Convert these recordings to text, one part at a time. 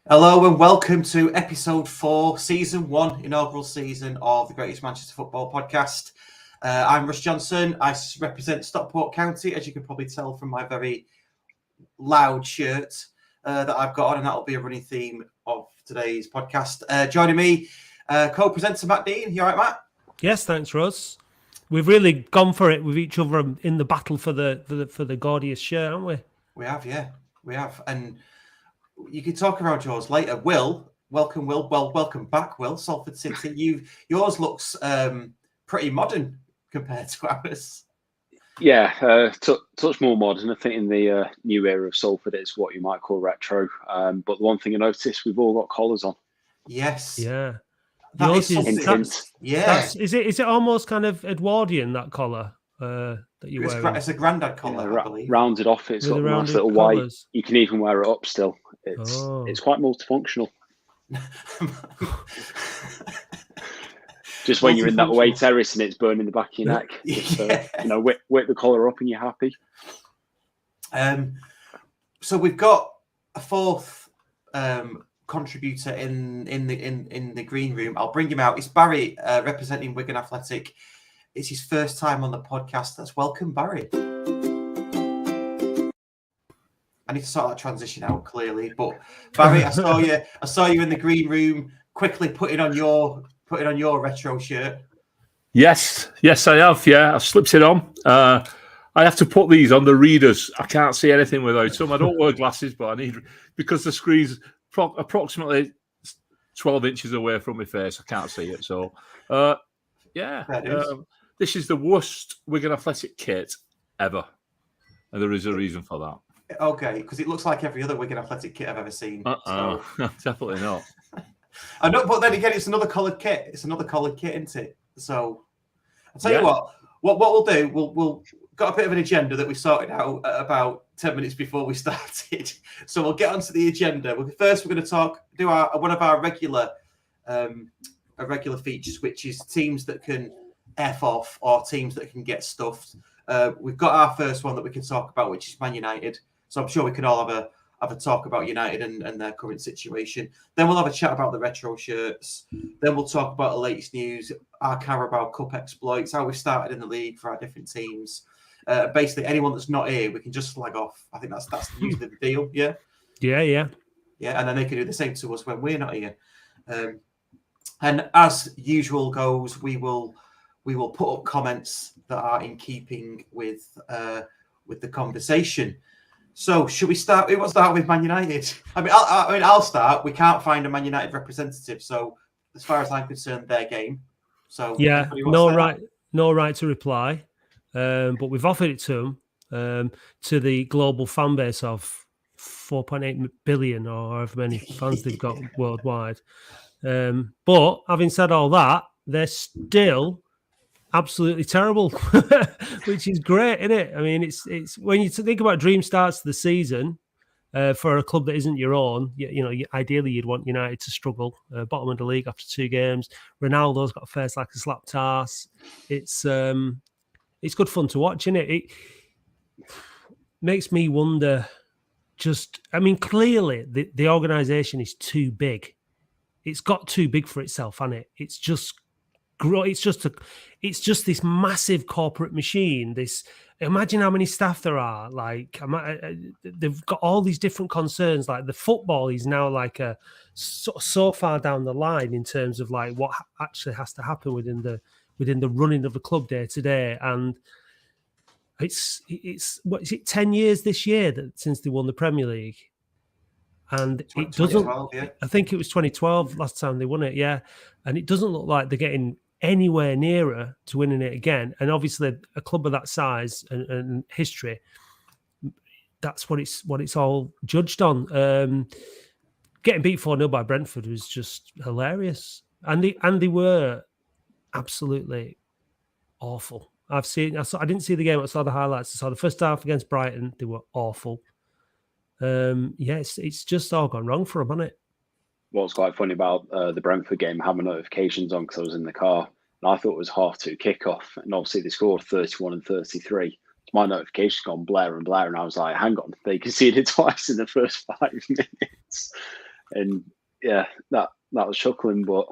Hello and welcome to episode 4, season 1, inaugural season of the Greatest Manchester Football Podcast. I'm Russ Johnson. I represent Stockport County, as you can probably tell from my very loud shirt that I've got on, and that'll be a running theme of today's podcast. Joining me, co-presenter Matt Dean. You all right, Matt? Yes, thanks, Russ. We've really gone for it with each other in the battle for the gaudiest shirt, haven't we? We have, yeah, we have, and you can talk around yours later. Will, welcome, Will. Well, welcome back, Will. Salford City. Yours looks pretty modern compared to ours. Yeah, touch more modern. I think in the new era of Salford, it's what you might call retro. But the one thing I noticed, we've all got collars on. Yes. Yeah. Yours is yeah. Is it almost kind of Edwardian, that collar that you wear? It's a grandad collar, I believe. Rounded off. It's got a nice little white. You can even wear it up still. It's quite multifunctional. Just when you're in that away terrace and it's burning the back of your neck, just, whip the collar up and you're happy. So we've got a fourth contributor in the green room. I'll bring him out. It's Barry, representing Wigan Athletic. It's his first time on the podcast. Let's welcome Barry. I need to sort that transition out clearly, but Barry, I saw you in the green room, quickly putting on your retro shirt. Yes, I have. Yeah, I've slipped it on. I have to put these on the readers. I can't see anything without them. I don't wear glasses, but I need, because the screen's approximately 12 inches away from my face. I can't see it. So, this is the worst Wigan Athletic kit ever, and there is a reason for that. Okay, because it looks like every other Wigan Athletic kit I've ever seen. So. Definitely not. I know, but then again, it's another coloured kit. It's another coloured kit, isn't it? So I'll tell you what we'll do. We'll got a bit of an agenda that we sorted out about 10 minutes before we started. So we'll get onto the agenda. First, we're going to do one of our regular features, which is teams that can F off or teams that can get stuffed. We've got our first one that we can talk about, which is Man Utd. So I'm sure we can all have a talk about United and their current situation. Then we'll have a chat about the retro shirts. Then we'll talk about the latest news, our Carabao Cup exploits, how we started in the league for our different teams. Basically, anyone that's not here, we can just slag off. I think that's usually the deal. Yeah. Yeah. And then they can do the same to us when we're not here. And as usual goes, we will put up comments that are in keeping with the conversation. So, should we start? Who wants to start with Man United? I'll start. We can't find a Man United representative, so as far as I'm concerned, their game. So, yeah, no right to reply, but we've offered it to them, to the global fan base of 4.8 billion or however many fans they've got worldwide. But having said all that, they're still absolutely terrible, which is great, isn't it? I mean, it's when you think about dream starts to the season for a club that isn't your own. Ideally you'd want United to struggle, bottom of the league after 2 games. Ronaldo's got a face like a slapped arse. It's good fun to watch, isn't it? It makes me wonder. Clearly the organisation is too big. It's got too big for itself, hasn't it? It's just this massive corporate machine. Imagine how many staff there are. Like, they've got all these different concerns. Like, the football is now like so far down the line in terms of like what actually has to happen within the running of the club day to day. And it's what is it, 10 years this year since they won the Premier League. And it doesn't. Yeah. I think it was 2012 last time they won it. Yeah, and it doesn't look like they're getting anywhere nearer to winning it again. And obviously, a club of that size and history, that's what it's all judged on. Getting beat 4-0 by Brentford was just hilarious, and they were absolutely awful. I didn't see the game. I saw the highlights. I saw the first half against Brighton. They were awful. It's just all gone wrong for them, hasn't it? What's quite funny about the Brentford game, having notifications on because I was in the car, and I thought it was 2:30 kickoff, and obviously they scored 31 and 33. My notification gone blare and blare, and I was like, hang on, they conceded twice in the first 5 minutes. And yeah, that was chuckling, but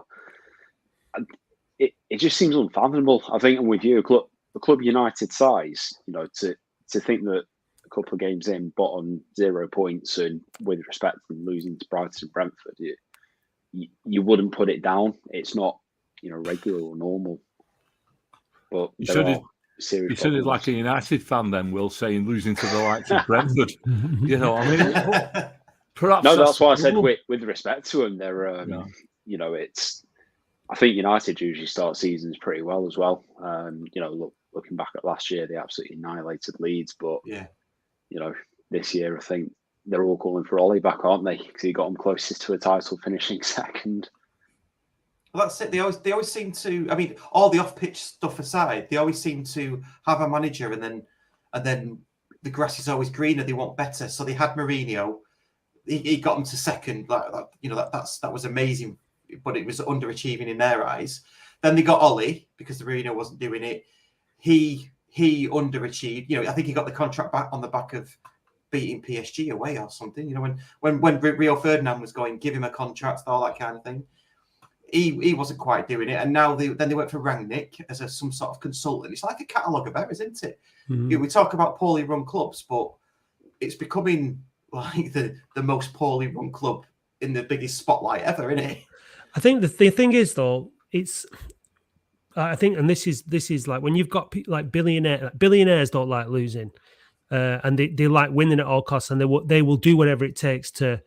it just seems unfathomable. I think I'm with you. A club United size, to think that a couple of games in, bottom 0 points, and with respect to losing to Brighton and Brentford, you wouldn't put it down. It's not, regular or normal. But You serious. sounded like a United fan then, Will, saying losing to the likes of Brentford. Perhaps that's why I said with respect to them, they're it's. I think United usually start seasons pretty well as well. Looking back at last year, they absolutely annihilated Leeds, but this year I think they're all calling for Ollie back, aren't they? Because he got them closest to a title, finishing second. Well, that's it. They always seem to. I mean, all the off-pitch stuff aside, they always seem to have a manager, and then the grass is always greener. They want better. So they had Mourinho. He got them to second. That was amazing, but it was underachieving in their eyes. Then they got Ollie because the Mourinho wasn't doing it. He underachieved. I think he got the contract back on the back of beating PSG away or something. When Rio Ferdinand was going, give him a contract, all that kind of thing. He wasn't quite doing it, and now they went for Rangnick as some sort of consultant. It's like a catalogue of errors, isn't it? Mm-hmm. We talk about poorly run clubs, but it's becoming like the most poorly run club in the biggest spotlight ever, isn't it? I think the thing is though, I think, and this is like when you've got like billionaires don't like losing. And they like winning at all costs, and they will do whatever it takes to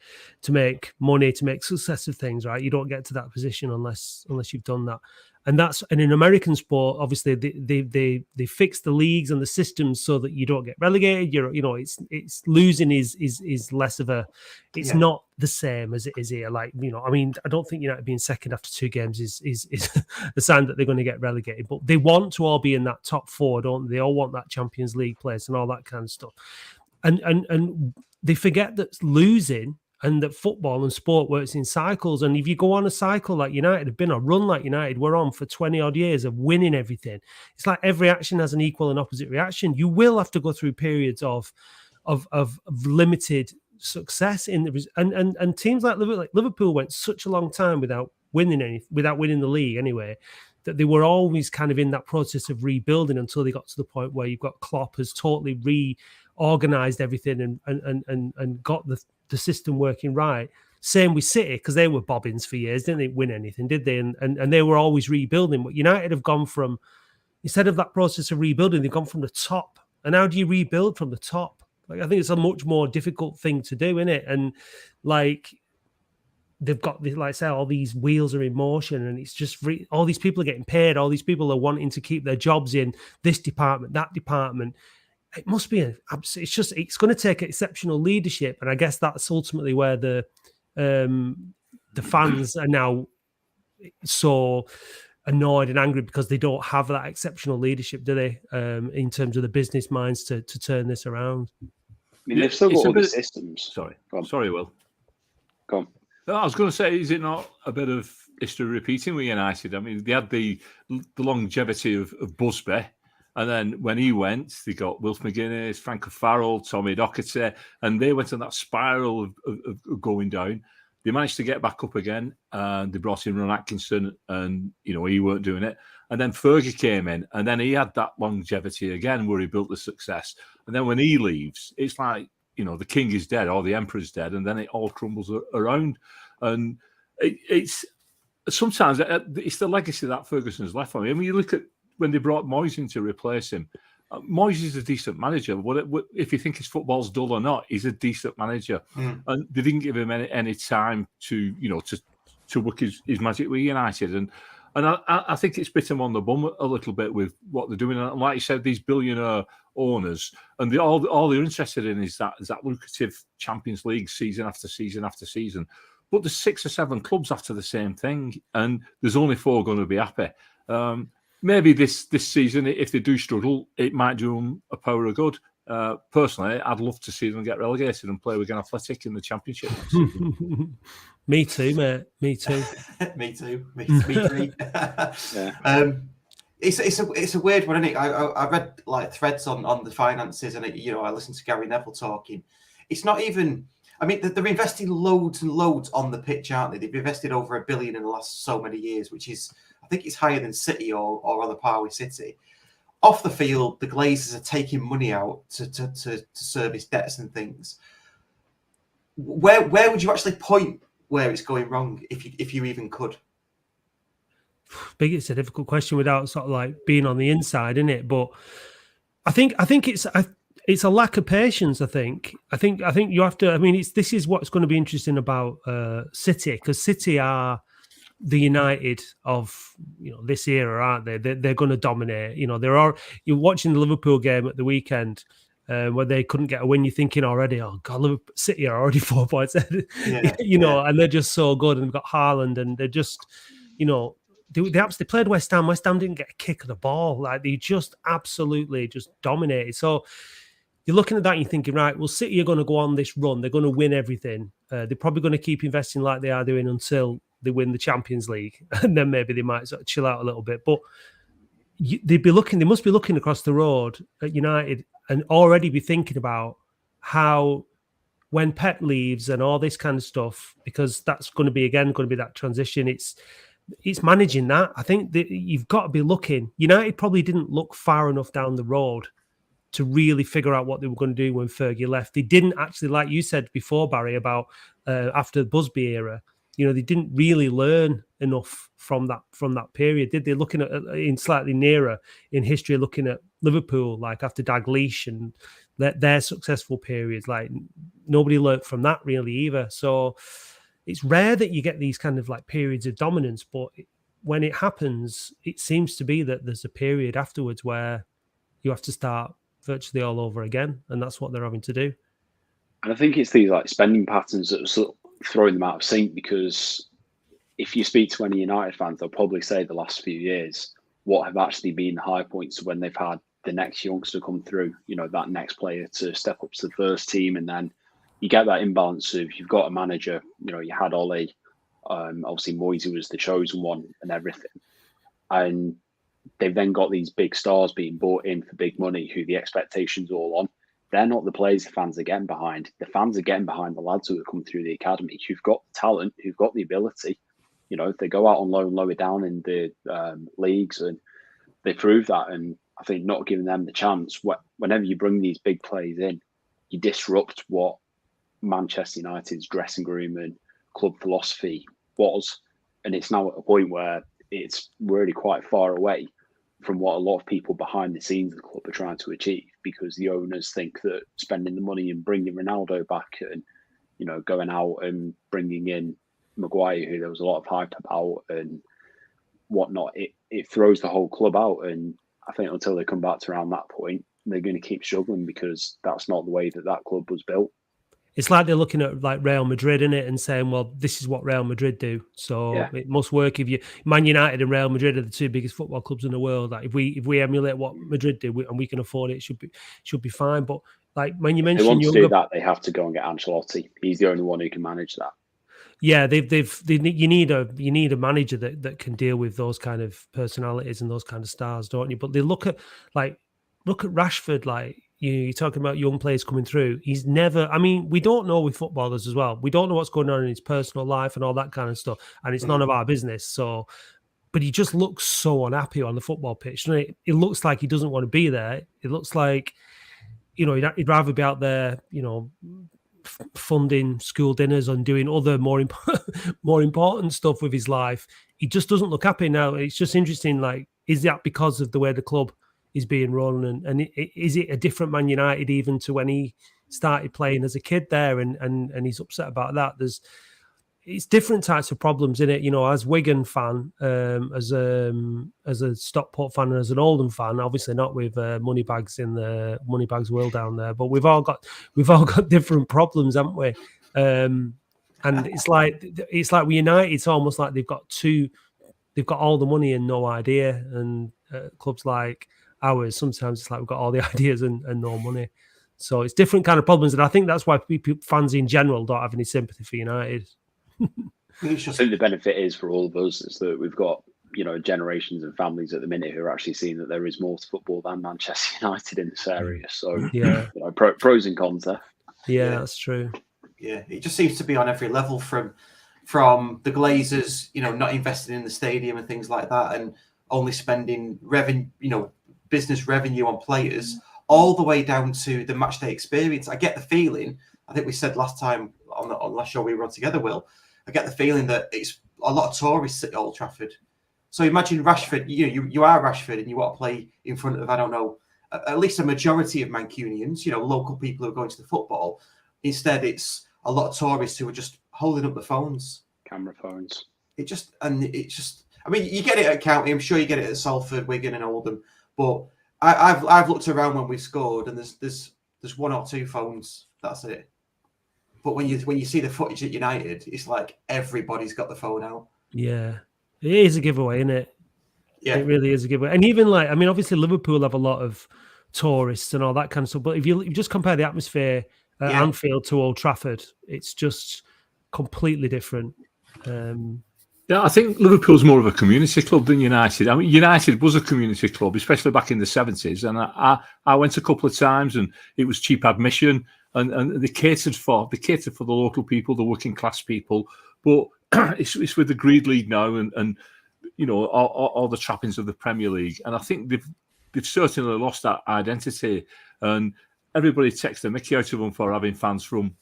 make money, to make success of things. Right? You don't get to that position unless you've done that. And in American sport, obviously they fix the leagues and the systems so that you don't get relegated. It's losing is less of it's not the same as it is here. Like, I don't think United being second after 2 games is a sign that they're going to get relegated. But they want to all be in that top 4, don't they? They all want that Champions League place and all that kind of stuff. And they forget that losing and that football and sport works in cycles. And if you go on a cycle like United have been, a run like United we're on for 20 odd years of winning everything, it's like every action has an equal and opposite reaction. You will have to go through periods of limited success and teams like Liverpool went such a long time without winning the league anyway, that they were always kind of in that process of rebuilding until they got to the point where you've got Klopp has totally reorganized everything and got the system working right. Same with City, because they were bobbins for years, didn't they win anything, did they? And they were always rebuilding. But United have gone from, instead of that process of rebuilding, they've gone from the top. And how do you rebuild from the top? Like, I think it's a much more difficult thing to do, isn't it? And like, they've got, like I say, all these wheels are in motion, and it's just all these people are getting paid. All these people are wanting to keep their jobs in this department, that department. It must be it's going to take exceptional leadership, and I guess that's ultimately where the fans are now so annoyed and angry, because they don't have that exceptional leadership, do they? In terms of the business minds to turn this around. I mean, they've still got all the systems. Sorry, Will. Go on. I was going to say, is it not a bit of history repeating with United? I mean, they had the longevity of Busby. And then when he went, they got Wilf McGuinness, Frank O'Farrell, Tommy Docherty, and they went on that spiral of going down. They managed to get back up again, and they brought in Ron Atkinson, and he weren't doing it. And then Fergie came in, and then he had that longevity again, where he built the success. And then when he leaves, it's like the king is dead or the emperor's dead, and then it all crumbles around. And it's sometimes it's the legacy that Ferguson's left for me. I mean, you look at when they brought Moyes in to replace him. Moyes is a decent manager. If you think his football's dull or not, he's a decent manager. And they didn't give him any time to work his magic with United. And I think it's bit him on the bum a little bit with what they're doing. And like you said, these billionaire owners, and all they're interested in is that lucrative Champions League season after season after season. But there's 6 or 7 clubs after the same thing, and there's only 4 going to be happy. Maybe this season, if they do struggle, it might do them a power of good. Personally, I'd love to see them get relegated and play with Wigan Athletic in the Championship. Me too, mate. Me too. Me too. Me too. Yeah. It's a weird one, isn't it? I read like threads on the finances, and I listened to Gary Neville talking. It's not even. I mean, they're investing loads and loads on the pitch, aren't they? They've invested over $1 billion in the last so many years, which is, I think it's higher than City or on the par with City. Off the field, the Glazers are taking money out to service debts and things. Where would you actually point where it's going wrong, if you even could? Big, it's a difficult question without sort of like being on the inside, isn't it? But I think it's a lack of patience. I think you have to. I mean, this is what's going to be interesting about City, because City are the United of this era, aren't they? They're going to dominate. You're watching the Liverpool game at the weekend. Where they couldn't get a win, you're thinking already, oh God, Liverpool City are already 4 points ahead. And they're just so good, and they've got Haaland, and they're just, they played West Ham. West Ham didn't get a kick of the ball. Like, they just absolutely just dominated. So you're looking at that and you're thinking, right, well, City are going to go on this run. They're going to win everything. They're probably going to keep investing like they are doing until they win the Champions League. And then maybe they might sort of chill out a little bit. But they must be looking across the road at United and already be thinking about how, when Pep leaves and all this kind of stuff, because that's going to be that transition. It's managing that. I think that you've got to be looking. United probably didn't look far enough down the road to really figure out what they were going to do when Fergie left. They didn't actually, like you said before, Barry, about after the Busby era. They didn't really learn enough from that period, did they? Looking at in slightly nearer in history, looking at Liverpool, like after Dalglish and their successful periods, like nobody learnt from that really either. So it's rare that you get these kind of like periods of dominance, but when it happens, it seems to be that there's a period afterwards where you have to start virtually all over again, and that's what they're having to do. And I think it's these like spending patterns that are sort of throwing them out of sync, because if you speak to any United fans, they'll probably say the last few years what have actually been the high points when they've had the next youngster come through, that next player to step up to the first team. And then you get that imbalance of, you've got a manager, you had Ole, obviously Moisey was the chosen one and everything. And they've then got these big stars being bought in for big money who the expectations are all on. They're not the players the fans are getting behind. The fans are getting behind the lads who have come through the academy, who've got the talent, who've got the ability. They go out on loan lower down in the leagues, and they prove that. And I think not giving them the chance, whenever you bring these big players in, you disrupt what Manchester United's dressing room and club philosophy was. And it's now at a point where it's really quite far away from what a lot of people behind the scenes of the club are trying to achieve, because the owners think that spending the money and bringing Ronaldo back and, going out and bringing in Maguire, who there was a lot of hype about and whatnot, it throws the whole club out. And I think until they come back to around that point, they're going to keep struggling, because that's not the way that club was built. It's like they're looking at like Real Madrid, in it, and saying, well, this is what Real Madrid do, so it must work. If you Man United and Real Madrid are the two biggest football clubs in the world. Like if we emulate what Madrid do and we can afford it, it should be fine. But like when you mentioned, they want to do that, they have to go and get Ancelotti. He's the only one who can manage that. Yeah, you need a manager that can deal with those kind of personalities and those kind of stars, don't you? But they look at Rashford, like you're talking about young players coming through. He's never. I mean, we don't know with footballers as well. We don't know what's going on in his personal life and all that kind of stuff, and it's none of our business. So, but he just looks so unhappy on the football pitch. It looks like he doesn't want to be there. It looks like, he'd rather be out there, funding school dinners and doing other more important stuff with his life. He just doesn't look happy now. It's just interesting. Like, is that because of the way the club is being run, and is it a different Man United even to when he started playing as a kid there, and he's upset about that? It's different types of problems in it, as Wigan fan, as a Stockport fan, and as an Oldham fan. Obviously not with Moneybags in the Moneybags world down there, but we've all got different problems, haven't we? And it's like with United, it's almost like they've got all the money and no idea, and clubs like ours, sometimes it's like we've got all the ideas and no money. So it's different kind of problems, and I think that's why fans in general don't have any sympathy for United. I think the benefit is for all of us is that we've got generations and families at the minute who are actually seeing that there is more to football than Manchester United in this area. So pros and cons there. Yeah, that's true. Yeah, it just seems to be on every level from the Glazers, not investing in the stadium and things like that, and only spending business revenue on players, all the way down to the match day experience. I get the feeling, I think we said last time on the last show we were on together, Will, I get the feeling that it's a lot of tourists at Old Trafford. So imagine Rashford, you are Rashford and you want to play in front of, I don't know, at least a majority of Mancunians, local people who are going to the football. Instead, it's a lot of tourists who are just holding up the phones. Camera phones. I mean, you get it at County. I'm sure you get it at Salford, Wigan and Oldham. But I've looked around when we scored and there's one or two phones. That's it. But when you see the footage at United, it's like everybody's got the phone out. Yeah. It is a giveaway, isn't it? Yeah. It really is a giveaway. And even obviously Liverpool have a lot of tourists and all that kind of stuff. But if you just compare the atmosphere at Anfield to Old Trafford, it's just completely different. Yeah, I think Liverpool's more of a community club than United. I mean, United was a community club, especially back in the 70s. And I went a couple of times and it was cheap admission and they catered for the local people, the working class people. But it's with the Greed League now and all the trappings of the Premier League. And I think they've certainly lost that identity. And everybody takes the mickey out of them for having fans from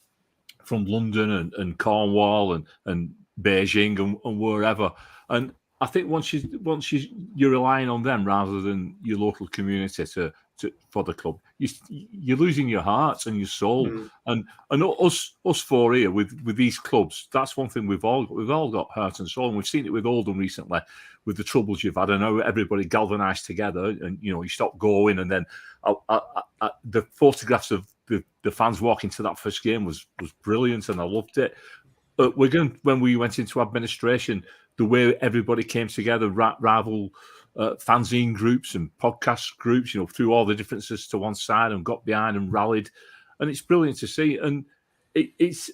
London and Cornwall and Beijing and wherever. And I think once you're relying on them rather than your local community for the club, you're losing your heart and your soul. And us four here with these clubs, that's one thing we've all got heart and soul, and we've seen it with Oldham recently with the troubles you've had. I know everybody galvanised together, and you stopped going, and then the photographs of the fans walking to that first game was brilliant, and I loved it. But when we went into administration, the way everybody came together, rival fanzine groups and podcast groups, threw all the differences to one side and got behind and rallied, and it's brilliant to see. And it's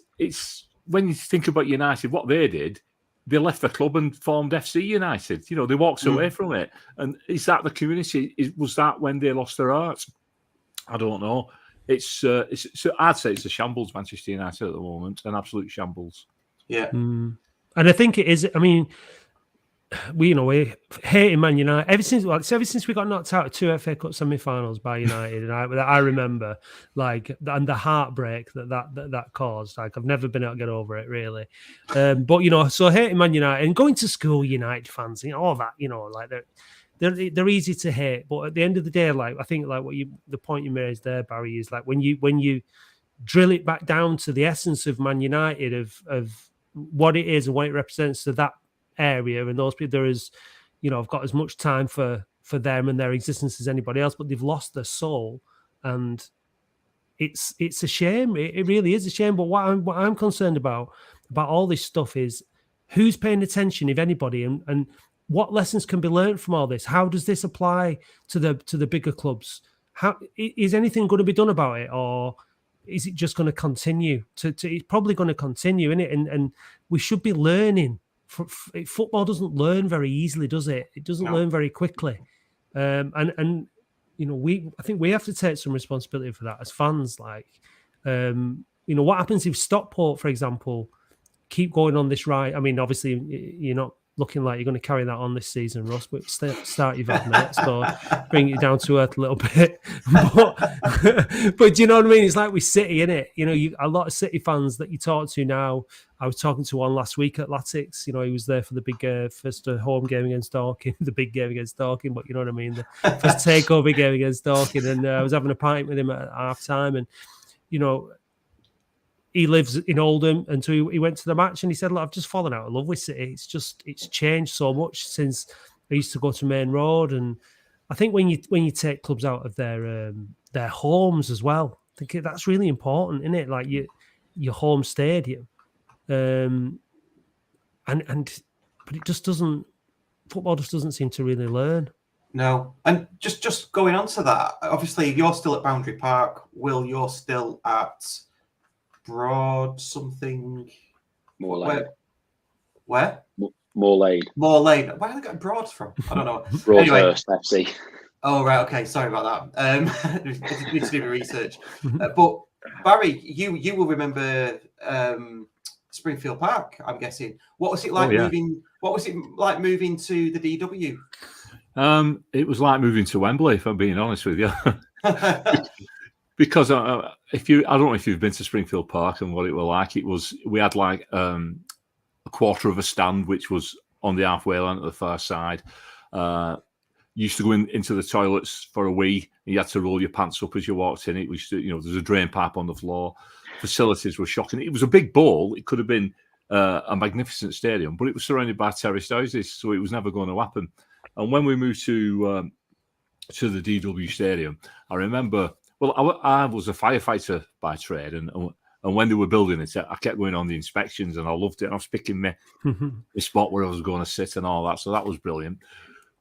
when you think about United, what they did, they left the club and formed FC United. They walked away from it. And is that the community? Was that when they lost their hearts? I don't know. I'd say it's a shambles, Manchester United at the moment, an absolute shambles. Yeah. And I think it is. I mean, we hating Man United ever since we got knocked out of 2 FA Cup semi-finals by United, and I remember and the heartbreak that caused. I've never been able to get over it really. But so hating Man United and going to school United fans, all that, they're easy to hate. But at the end of the day, I think the point you made there, Barry, is when you drill it back down to the essence of Man United of what it is and what it represents to that area and those people, there is, I've got as much time for them and their existence as anybody else, but they've lost their soul, and it's a shame. It really is a shame. But what I'm concerned about all this stuff is who's paying attention, if anybody, and what lessons can be learned from all this. How does this apply to the bigger clubs? How is anything going to be done about it, or is it just going to continue? It's probably going to continue, isn't it? And we should be learning. Football doesn't learn very easily, does it? It doesn't learn very quickly. I think we have to take some responsibility for that as fans. What happens if Stockport, for example, keep going on this ride? I mean, obviously, you're not looking like you're going to carry that on this season, Russ, but start your bad minutes, so bring it down to earth a little bit. But do you know what I mean? It's like with City, innit? A lot of City fans that you talk to now. I was talking to one last week at Latics. He was there for the big first home game against Dorking, the big game against Dorking, but you know what I mean? The first takeover game against Dorking. And I was having a pint with him at half time, and, he lives in Oldham, and so he went to the match and he said, "Look, I've just fallen out of love with City. It's changed so much since I used to go to Main Road." And I think when you take clubs out of their homes as well, I think that's really important, isn't it? Like your home stadium, but it just doesn't. Football just doesn't seem to really learn. No, and just going on to that, obviously you're still at Boundary Park. Will, you're still at Broad something. Moorlade. Where? Moorlade. Where are they getting Broad from? I don't know. Broadhurst FC. Oh, right. Okay. Sorry about that. Need to do my research. But Barry, you will remember Springfield Park, I'm guessing. What was it like moving? What was it like moving to the DW? It was like moving to Wembley, if I'm being honest with you. Because I don't know if you've been to Springfield Park and what it was like. We had like a quarter of a stand, which was on the halfway line at the far side. You used to go into the toilets for a wee. You had to roll your pants up as you walked in. It was, there's a drain pipe on the floor. Facilities were shocking. It was a big ball. It could have been a magnificent stadium, but it was surrounded by terraced houses, so it was never going to happen. And when we moved to the DW Stadium, I remember. Well, I was a firefighter by trade, and when they were building it, I kept going on the inspections, and I loved it. And I was picking my spot where I was going to sit and all that, so that was brilliant.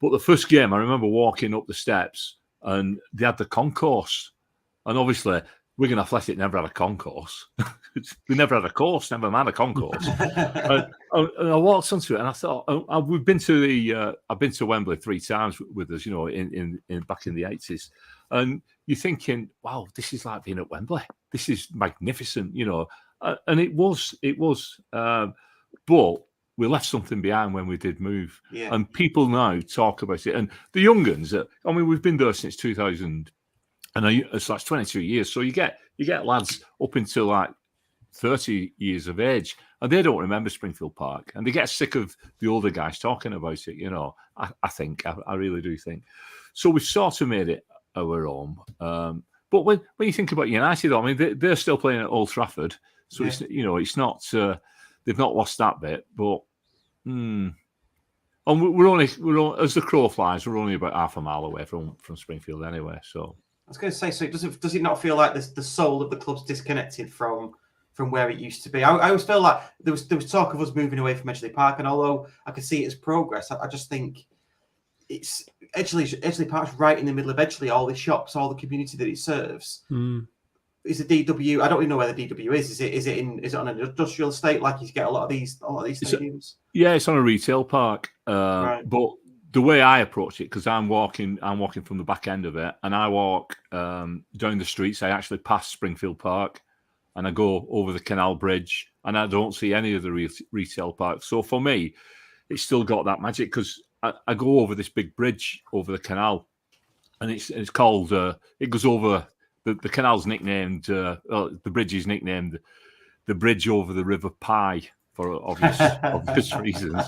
But the first game, I remember walking up the steps, and they had the concourse, and obviously Wigan Athletic never had a concourse. We never had a course, never mind a concourse. And I walked onto it, and I thought, I've been to Wembley 3 times with us, in back in the 80s, and you're thinking, wow, this is like being at Wembley. This is magnificent, and it was. But we left something behind when we did move, and people now talk about it. And the young uns, we've been there since 2000. And it's like 22 years. So you get lads up until like 30 years of age, and they don't remember Springfield Park, and they get sick of the older guys talking about it. I really do think. So we've sort of made it our own. But when you think about United, they're still playing at Old Trafford, so it's not they've not lost that bit. But and we're only as the crow flies, we're only about half a mile away from Springfield anyway. So. I was going to say, so does it not feel like the soul of the club's disconnected from where it used to be? I always feel like there was talk of us moving away from Edgeley Park, and although I could see it as progress, I just think it's Edgeley Park's right in the middle of Edgeley. All the shops, all the community that it serves. Is the DW? I don't even know where the DW is. Is it on an industrial estate like you get a lot of these stadiums? It's on a retail park, right. But. The way I approach it, because I'm walking from the back end of it, and I walk down the streets. I actually pass Springfield Park, and I go over the canal bridge, and I don't see any of the retail parks. So for me, it's still got that magic, because I go over this big bridge over the canal, and it's called. It goes over the canal's nicknamed. The bridge is nicknamed the bridge over the River Pye for obvious reasons.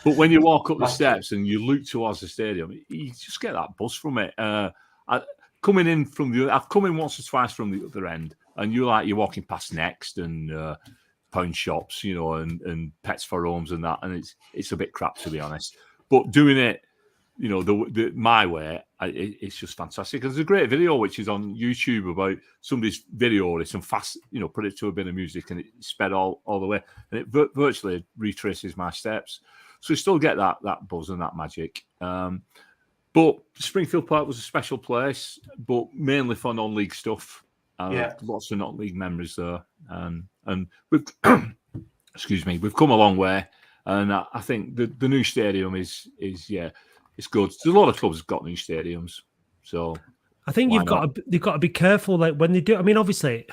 But when you walk up the steps and you look towards the stadium, you just get that buzz from it. I've come in once or twice from the other end, and you're walking past Next and pound shops, and Pets for Homes and that, and it's a bit crap, to be honest. But doing it, my way, it's just fantastic. There's a great video which is on YouTube about somebody's video this and fast, put it to a bit of music, and it sped all the way, and it virtually retraces my steps. So you still get that buzz and that magic. But Springfield Park was a special place, but mainly for non-league stuff. Lots of non-league memories there. And we've we've come a long way. And I think the new stadium is it's good. There's a lot of clubs have got new stadiums. So I think you've got to be careful when they do. Obviously,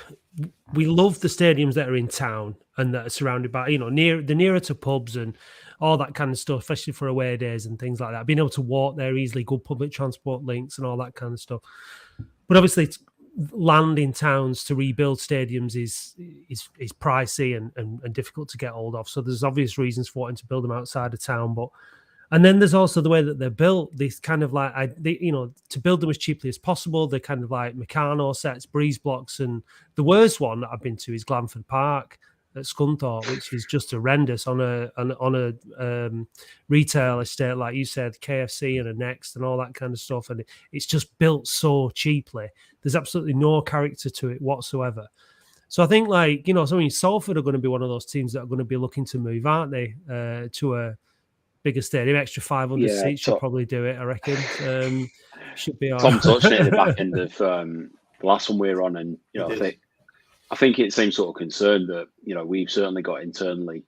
we love the stadiums that are in town and that are surrounded by, nearer to pubs and all that kind of stuff, especially for away days and things like that. Being able to walk there easily, good public transport links and all that kind of stuff. But obviously, land in towns to rebuild stadiums is pricey and difficult to get hold of. So there's obvious reasons for wanting to build them outside of town. And then there's also the way that they're built. These kind of to build them as cheaply as possible. They're kind of like Meccano sets, breeze blocks, and the worst one that I've been to is Glanford Park at Scunthorpe, which is just horrendous on a retail estate, like you said, KFC and a Next and all that kind of stuff. And it's just built so cheaply. There's absolutely no character to it whatsoever. So I think Salford are going to be one of those teams that are going to be looking to move, aren't they, to a bigger stadium, extra 500 seats should probably do it, I reckon. Should be all Tom touched it at the back end of the last one we were on, and I think it's the same sort of concern that we've certainly got internally.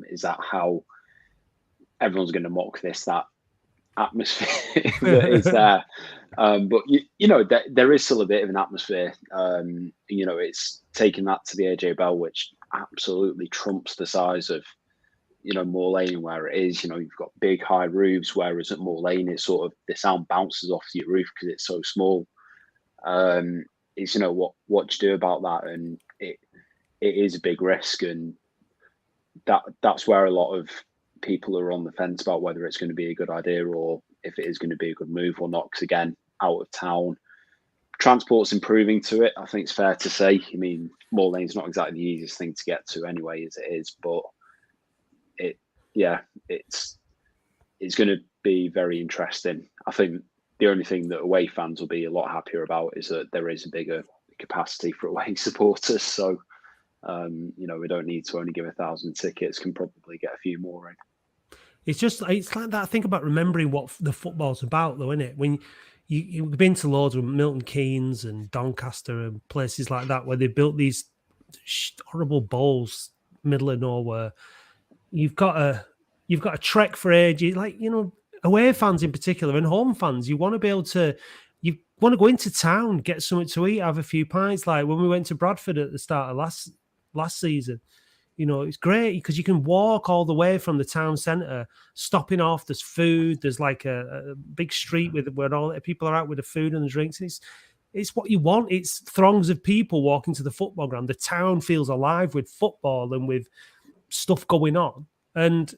Is that how everyone's going to mock that atmosphere that is there? But you know, there is still a bit of an atmosphere. You know, it's taken that to the AJ Bell, which absolutely trumps the size of, you know, Moor Lane where it is. You know, you've got big high roofs, whereas at Moor Lane it's sort of the sound bounces off your roof because it's so small. It's, you know, what to do about that, and it is a big risk, and that's where a lot of people are on the fence about whether it's going to be a good idea or if it is going to be a good move or not. Because again, out of town, transport's improving to it. I think it's fair to say. I mean, Moor Lane's not exactly the easiest thing to get to anyway, as it is, but it's going to be very interesting. I think the only thing that away fans will be a lot happier about is that there is a bigger capacity for away supporters. So, you know, we don't need to only give 1,000 tickets, can probably get a few more in. It's like that. Think about remembering what the football's about, though, isn't it? When you've been to loads of Milton Keynes and Doncaster and places like that where they built these horrible bowls, middle of nowhere. You've got a trek for ages, like, you know, away fans in particular and home fans. You want to be able to, you want to go into town, get something to eat, have a few pints. Like when we went to Bradford at the start of last season, you know, it's great because you can walk all the way from the town centre, stopping off. There's food. There's like a big street where all the people are out with the food and the drinks. It's what you want. It's throngs of people walking to the football ground. The town feels alive with football and with stuff going on, and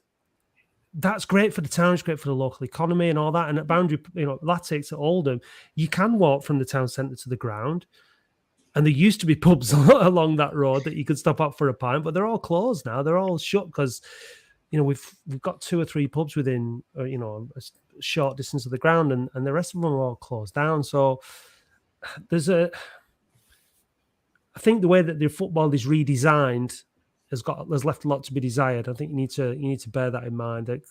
that's great for the town. It's great for the local economy and all that. And at Boundary, you know, Latics at Oldham, you can walk from the town centre to the ground. And there used to be pubs along that road that you could stop up for a pint, but they're all closed now. They're all shut because, you know, we've got 2 or 3 pubs within, you know, a short distance of the ground, and the rest of them are all closed down. So I think the way that the football is redesigned has left a lot to be desired. I think you need to bear that in mind. That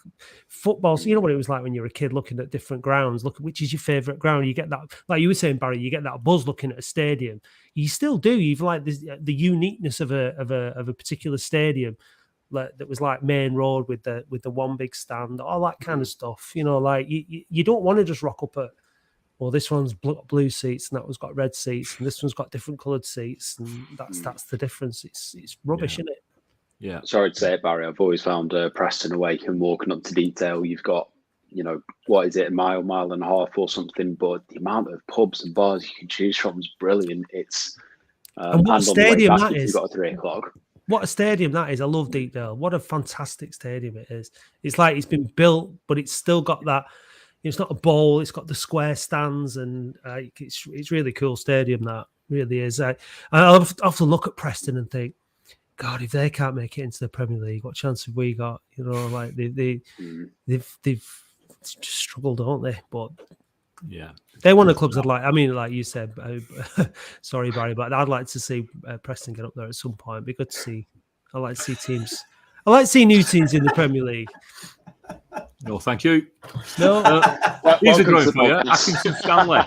football, you know what it was like when you were a kid looking at different grounds. Look at which is your favourite ground. You get that, like you were saying, Barry. You get that buzz looking at a stadium. You still do. You've like the uniqueness of a particular stadium, like that was like Main Road with the one big stand, all that kind of stuff. You know, like you don't want to just rock up at, well, this one's blue seats and that one's got red seats and this one's got different coloured seats, and that's the difference. It's rubbish, isn't it? Yeah. Sorry to say it, Barry. I've always found Preston away and walking up to detail. You've got, you know, what is it, a mile and a half or something, but the amount of pubs and bars you can choose from is brilliant. It's and what a stadium that is. You've got a 3 o'clock. What a stadium that is. I love Deepdale. What a fantastic stadium it is. It's like it's been built, but it's still got that. It's not a bowl. It's got the square stands, and it's really cool stadium. That really is. I often look at Preston and think, God, if they can't make it into the Premier League, what chance have we got? You know, like they've just struggled, don't they? But yeah, they're one of the clubs I'd like. I mean, like you said, sorry, Barry, but I'd like to see Preston get up there at some point. It'd be good to see. I like to see teams. I like to see new teams in the Premier League. No, thank you. No, here's a growing for you. Accrington Stanley,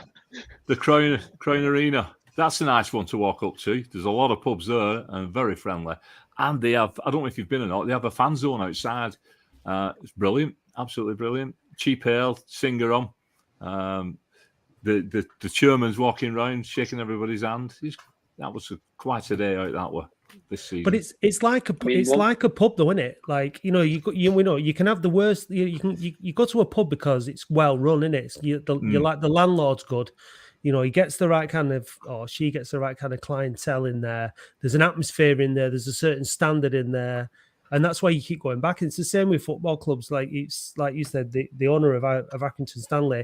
the Crown Arena. That's a nice one to walk up to. There's a lot of pubs there and very friendly. And they have, I don't know if you've been or not, they have a fan zone outside. It's brilliant, absolutely brilliant. Cheap ale, singer on. The chairman's walking around, shaking everybody's hand. That was quite a day out that way this season. But it's like a pub though, isn't it? Like, you know, you can have the worst. You go to a pub because it's well run, isn't it? You're like the landlord's good. You know, he gets the right kind of, or she gets the right kind of clientele in there. There's an atmosphere in there. There's a certain standard in there. And that's why you keep going back. And it's the same with football clubs. Like it's like you said, the owner of Accrington Stanley,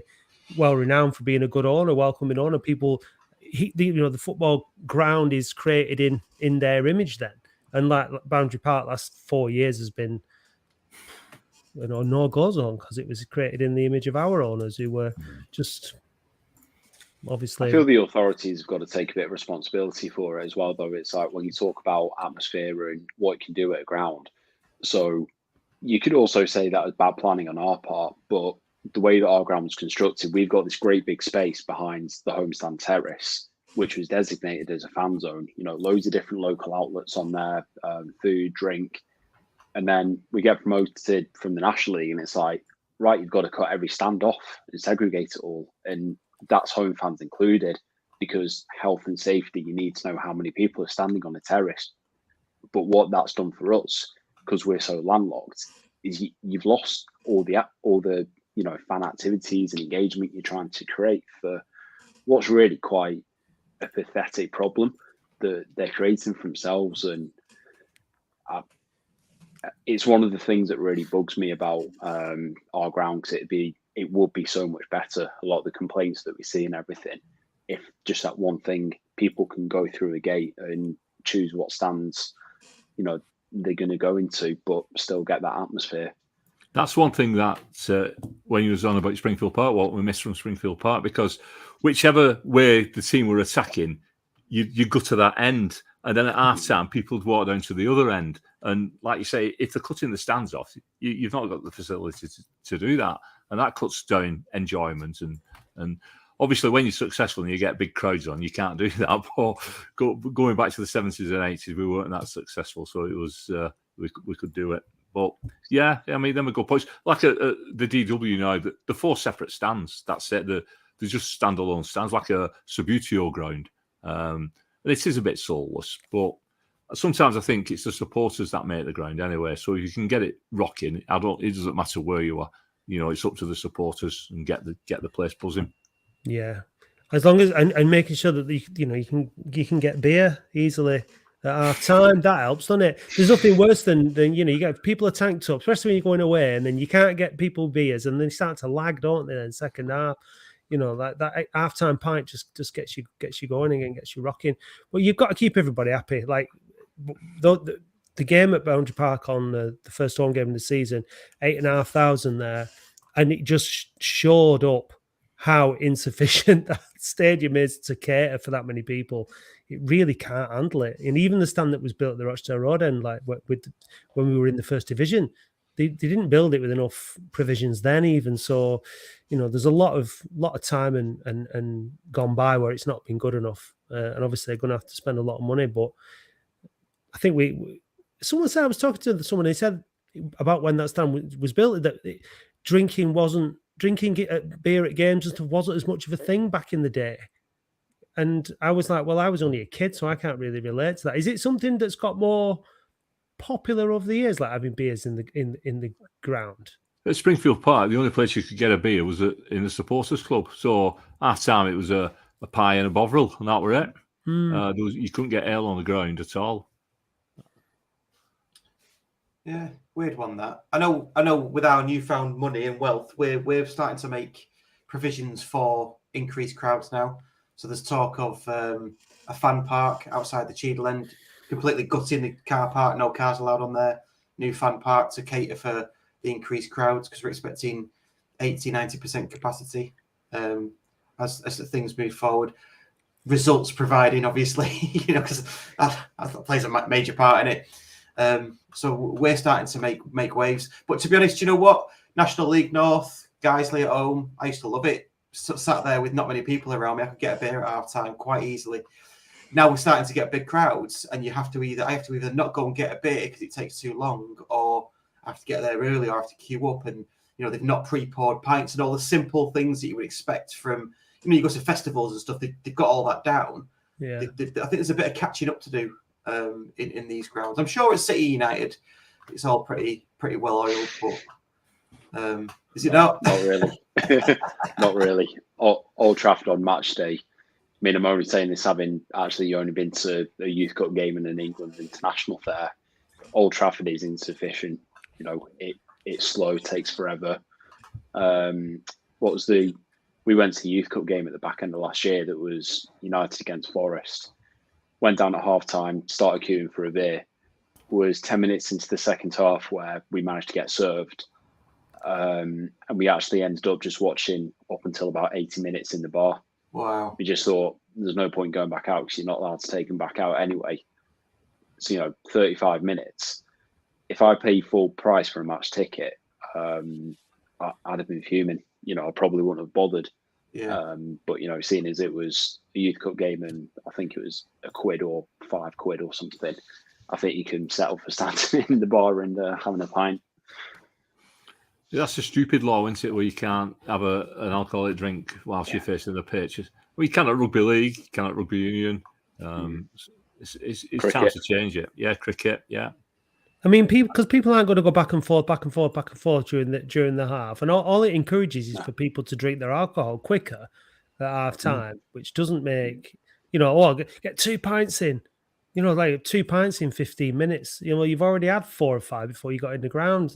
well renowned for being a good owner, welcoming owner. People, the football ground is created in their image then. And like Boundary Park last 4 years has been, you know, no go zone because it was created in the image of our owners who were just... Obviously, I feel the authorities have got to take a bit of responsibility for it as well, though. It's like when you talk about atmosphere and what you can do at a ground. So you could also say that was bad planning on our part, but the way that our ground was constructed, we've got this great big space behind the homestand terrace, which was designated as a fan zone. You know, loads of different local outlets on there, food, drink. And then we get promoted from the National League and it's like, right, you've got to cut every stand off and segregate it all. And that's home fans included, because health and safety, you need to know how many people are standing on a terrace. But what that's done for us, because we're so landlocked, is you've lost all the fan activities and engagement you're trying to create for what's really quite a pathetic problem that they're creating for themselves. And it's one of the things that really bugs me about our ground, because it would be so much better. A lot of the complaints that we see and everything, if just that one thing, people can go through the gate and choose what stands, they're going to go into, but still get that atmosphere. That's one thing that when you was on about Springfield Park, what we missed from Springfield Park, because whichever way the team were attacking, you go to that end, and then at half time, people would walk down to the other end. And like you say, if they're cutting the stands off, you've not got the facility to do that, and that cuts down enjoyment. And obviously, when you're successful and you get big crowds on, you can't do that. But going back to the 70s and 80s, we weren't that successful, so it was we could do it. But yeah, I mean, them are good points. Like the DW now, the 4 separate stands. That's it. They're just standalone stands, like a Subbuteo ground. And it is a bit soulless, but sometimes I think it's the supporters that make the ground anyway. So if you can get it rocking, it doesn't matter where you are. It's up to the supporters and get the place buzzing. Yeah, as long as and making sure that you can get beer easily at half time, that helps, doesn't it? There's nothing worse than you get people are tanked up, especially when you're going away, and then you can't get people beers, and they start to lag, don't they? In second half, that half-time pint just gets you going again, gets you rocking. But you've got to keep everybody happy. Like the game at Boundary Park on the first home game of the season, 8,500 there, and it just showed up how insufficient that stadium is to cater for that many people. It really can't handle it. And even the stand that was built at the Rochdale Road end, like when we were in the first division, they didn't build it with enough provisions then even. So, there's a lot of time and gone by where it's not been good enough. And obviously they're going to have to spend a lot of money. But I think someone said, I was talking to someone, they said about when that stand was built, that drinking beer at games and stuff wasn't as much of a thing back in the day. And I was like, well, I was only a kid, so I can't really relate to that. Is it something that's got more popular over the years, like having beers in the ground? At Springfield Park, the only place you could get a beer was in the supporters club. So half time it was a pie and a Bovril, and that were it. You couldn't get ale on the ground at all. Yeah, weird one that. I know. With our newfound money and wealth, we're starting to make provisions for increased crowds now. So there's talk of a fan park outside the Cheadle end, completely gutting the car park, no cars allowed on there. New fan park to cater for the increased crowds, because we're expecting 80-90% capacity as things move forward. Results providing, obviously, because that plays a major part in it. So we're starting to make waves. But to be honest, you know what? National League North, Guiseley at home, I used to love it. Sat there with not many people around me, I could get a beer at half time quite easily. Now we're starting to get big crowds, and I have to either not go and get a beer because it takes too long, or I have to get there early, or I have to queue up, and they've not pre-poured pints and all the simple things that you would expect from you go to festivals and stuff. They've got all that down. Yeah, I think there's a bit of catching up to do in these grounds. I'm sure at City United it's all pretty well oiled, but is it not? Not really. Not really. Old Trafford on match day. I mean, I'm only saying this having actually only been to a Youth Cup game and an England international there. Old Trafford is insufficient. It's slow, takes forever. We went to the Youth Cup game at the back end of last year that was United against Forest. Went down at half time, started queuing for a beer. Was 10 minutes into the second half where we managed to get served. And we actually ended up just watching up until about 80 minutes in the bar. Wow. We just thought there's no point going back out because you're not allowed to take them back out anyway. So, 35 minutes. If I pay full price for a match ticket, I'd have been fuming. I probably wouldn't have bothered. Yeah. But, seeing as it was a Youth Cup game and I think it was £1 or £5 or something, I think you can settle for standing in the bar and having a pint. That's a stupid law, isn't it? Where you can't have an alcoholic drink whilst you're facing the pitch. Well, you can at rugby league, you can at rugby union. It's time to change it. Yeah, cricket. Yeah. I mean, because people aren't going to go back and forth during the half, and all it encourages is for people to drink their alcohol quicker at half time, which doesn't make get 2 pints in, like 2 pints in 15 minutes. You've already had 4 or 5 before you got in the ground.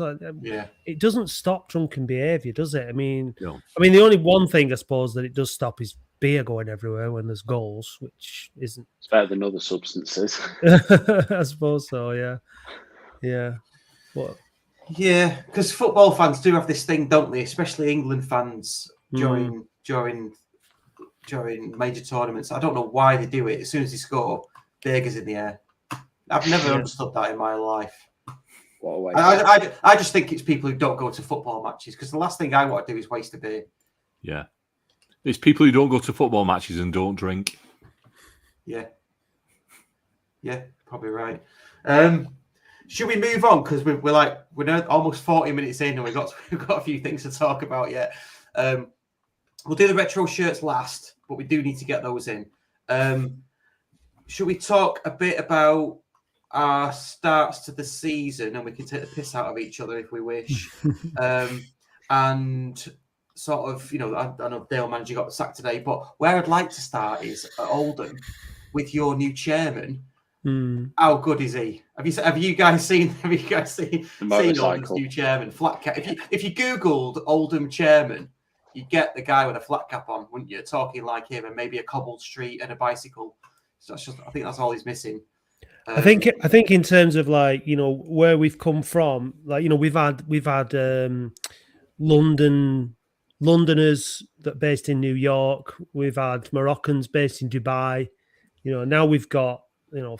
It doesn't stop drunken behaviour, does it? I mean, the only one thing I suppose that it does stop is beer going everywhere when there's goals, which isn't. It's better than other substances. I suppose so. Yeah. Yeah. What? Yeah, because football fans do have this thing, don't they? Especially England fans during major tournaments. I don't know why they do it. As soon as they score, Berger's in the air. I've never understood that in my life. What a waste. I just think it's people who don't go to football matches, because the last thing I want to do is waste a beer. Yeah. It's people who don't go to football matches and don't drink. Yeah. Yeah, probably right. Should we move on? Because we're now almost 40 minutes in and we've got a few things to talk about yet. We'll do the retro shirts last, but we do need to get those in. Should we talk a bit about our starts to the season, and we can take the piss out of each other if we wish? And sort of, I know Dale Manager got sacked today, but where I'd like to start is at Oldham with your new chairman. How good is he? Have you guys seen Oldham's new chairman? Flat cap. If you googled Oldham chairman, you'd get the guy with a flat cap on, wouldn't you? Talking like him, and maybe a cobbled street and a bicycle. So I think that's all he's missing. I think in terms of where we've come from, we've had Londoners that based in New York. We've had Moroccans based in Dubai. Now we've got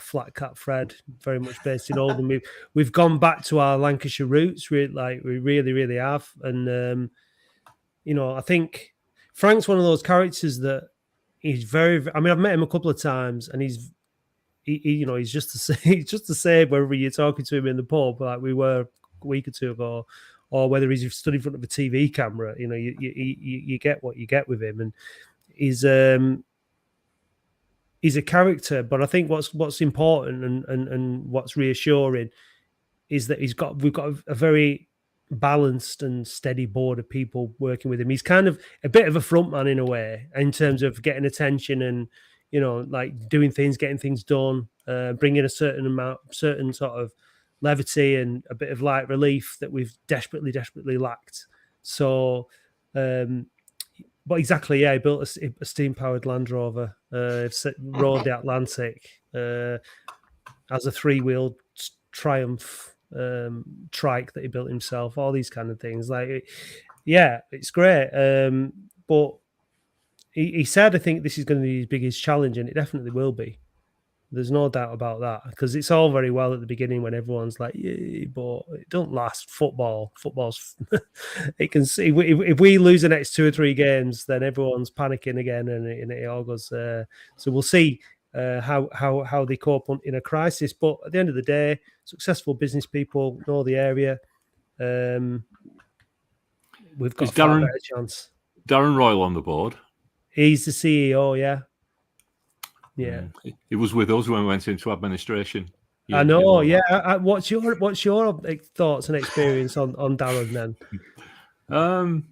Flat Cap Fred, very much based in Oldham. We've gone back to our Lancashire roots, we really, really have. And I think Frank's one of those characters that he's very. I mean, I've met him a couple of times, and he's just the same wherever you're talking to him in the pub, like we were a week or two ago, or whether he's stood in front of a TV camera. You get what you get with him, and he's a character. But I think what's important and what's reassuring is that we've got a very balanced and steady board of people working with him. He's kind of a bit of a front man in a way, in terms of getting attention and doing things, getting things done, bringing a certain sort of levity and a bit of light relief that we've desperately lacked. So, but exactly, yeah, he built a steam-powered Land Rover, rode the Atlantic, as a 3-wheeled Triumph trike that he built himself, all these kind of things. It's great. But he said, I think this is going to be his biggest challenge, and it definitely will be. There's no doubt about that, because it's all very well at the beginning when everyone's like, yeah, but it don't last. Football's it can see if we lose the next 2 or 3 games, then everyone's panicking again, and it all goes. So we'll see how they cope in a crisis. But at the end of the day, successful business people know the area. We've got a far better chance. Darren Royal on the board. He's the CEO, yeah. Yeah, he was with us when we went into administration. I know. Yeah, what's your thoughts and experience on Darren then?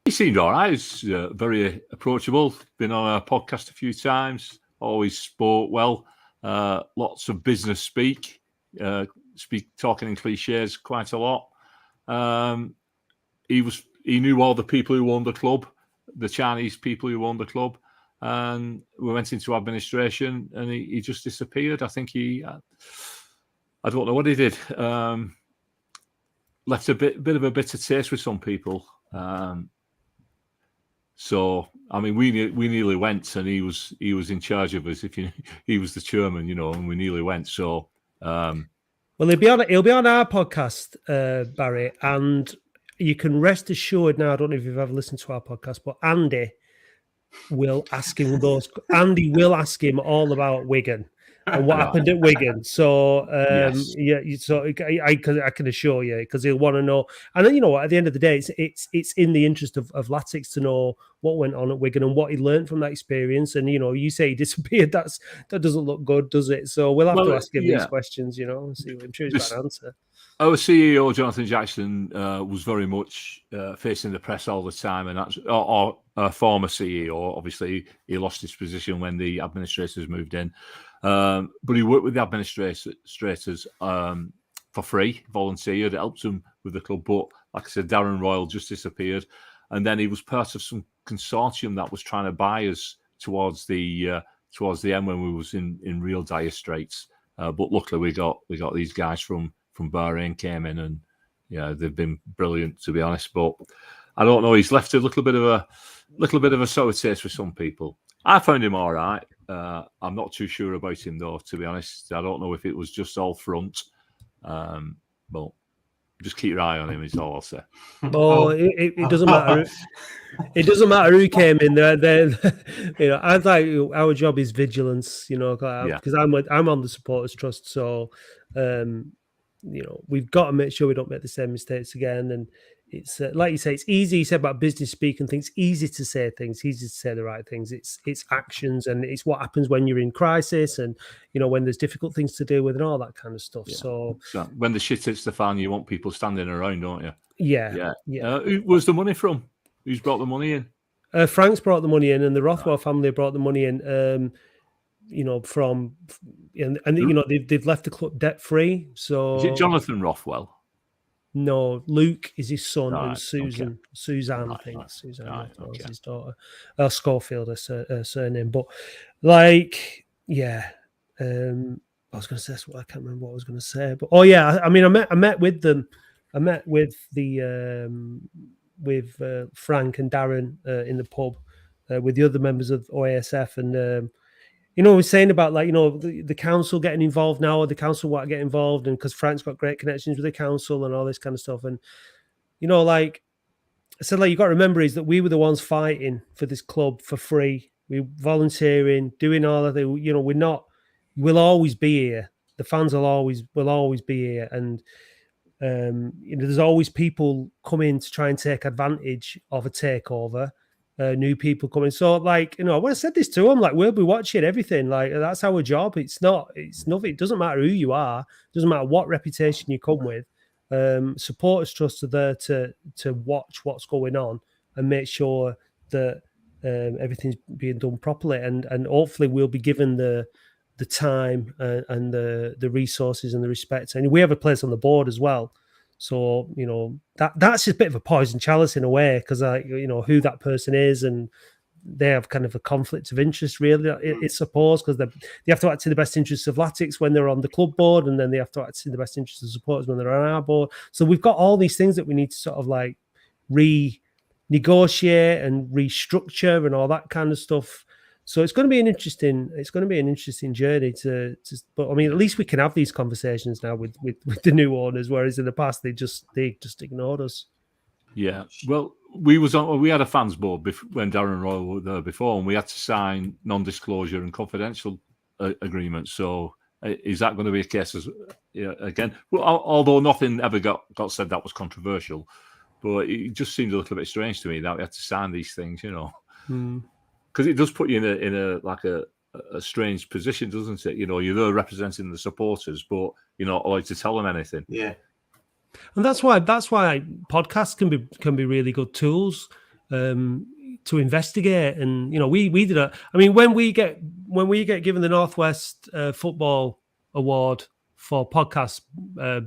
He seemed all right. He's very approachable. Been on our podcast a few times. Always spoke well. Lots of business speak. Talking in cliches quite a lot. He knew all the people who owned the club, the Chinese people who owned the club. And we went into administration, and he just disappeared. I think I don't know what he did. Left a bit of a bitter taste with some people. So I mean, we nearly went, and he was in charge of us. He was the chairman, and we nearly went. So well, he'll be on our podcast, Barry, and you can rest assured now. I don't know if you've ever listened to our podcast, but Andy will ask him all about Wigan, and what happened at Wigan. So Yes. so I can assure you, because he'll want to know. And then, you know what, at the end of the day, it's in the interest of Latics to know what went on at Wigan and what he learned from that experience. And, you know, you say he disappeared, that doesn't look good, does it? So we'll have to ask him these questions, you know, and see what I'm sure he's got an answer. Our CEO, Jonathan Jackson, was very much facing the press all the time, and that's our former CEO. Obviously, he lost his position when the administrators moved in, but he worked with the administrators for free, volunteered, helped them with the club. But like I said, Darren Royal just disappeared, and then he was part of some consortium that was trying to buy us towards the end when we was in real dire straits. But luckily, we got these guys from Bahrain came in, and they've been brilliant, to be honest. But I don't know, he's left a little bit of a sour taste for some people. I found him all right. I'm not too sure about him though, to be honest. I don't know if it was just all front. But just keep your eye on him, is all I'll say. Oh, it doesn't matter. It doesn't matter who came in there. You know, I like our job is vigilance. You know, because I'm on the supporters trust, so you know, we've got to make sure we don't make the same mistakes again. And it's like you say, it's easy. You said about business speak and things. Easy to say things, easy to say the right things. It's actions, and it's what happens when you're in crisis, and you know, when there's difficult things to deal with and all that kind of stuff. Yeah. So when the shit hits the fan, you want people standing around, don't you? Yeah. Where's the money from? Who's brought the money in? Frank's brought the money in, and the Rothwell family brought the money in. You know, and you know, they've left the club debt free. So is it Jonathan Rothwell? No, Luke is his son, and Suzanne, I think. Right. Suzanne is his daughter. Schofield, her surname. But like, I was going to say, I can't remember what I was going to say. But I mean, I met with them. I met with Frank and Darren in the pub with the other members of OASF, and you know, we're saying about, like, you know, the council getting involved now, or the council want to get involved, and because Frank's got great connections with the council and all this kind of stuff. And, you know, like I said, like, you got to remember is that we were the ones fighting for this club for free. We were volunteering, doing all of the, you know, we'll always be here. The fans will always be here. And, you know, there's always people coming to try and take advantage of a takeover. New people coming. So, like, you know, when I said this to them, like, we'll be watching everything. Like, that's our job. It's nothing. It doesn't matter who you are. It doesn't matter what reputation you come with. Supporters Trust are there to watch what's going on and make sure that everything's being done properly. And hopefully we'll be given the time and the resources and the respect. And we have a place on the board as well. So, you know, that's just a bit of a poison chalice in a way, because you know who that person is, and they have kind of a conflict of interest, really, it's supposed, because they have to act in the best interests of Latics when they're on the club board, and then they have to act in the best interests of supporters when they're on our board. So we've got all these things that we need to sort of like renegotiate and restructure and all that kind of stuff. So it's going to be an interesting journey but I mean, at least we can have these conversations now with the new owners, whereas in the past they just ignored us. Yeah, well, we had a fans board when Darren Royal was there before, and we had to sign non-disclosure and confidential agreements. So is that going to be a case again? Well, although nothing ever got said that was controversial, but it just seemed a little bit strange to me that we had to sign these things, you know. Because it does put you in a strange position, doesn't it? You know, you're there representing the supporters, but you're not allowed to tell them anything. Yeah, and that's why podcasts can be really good tools to investigate. And you know, we did it. I mean, when we get given the Northwest Football Award for podcasts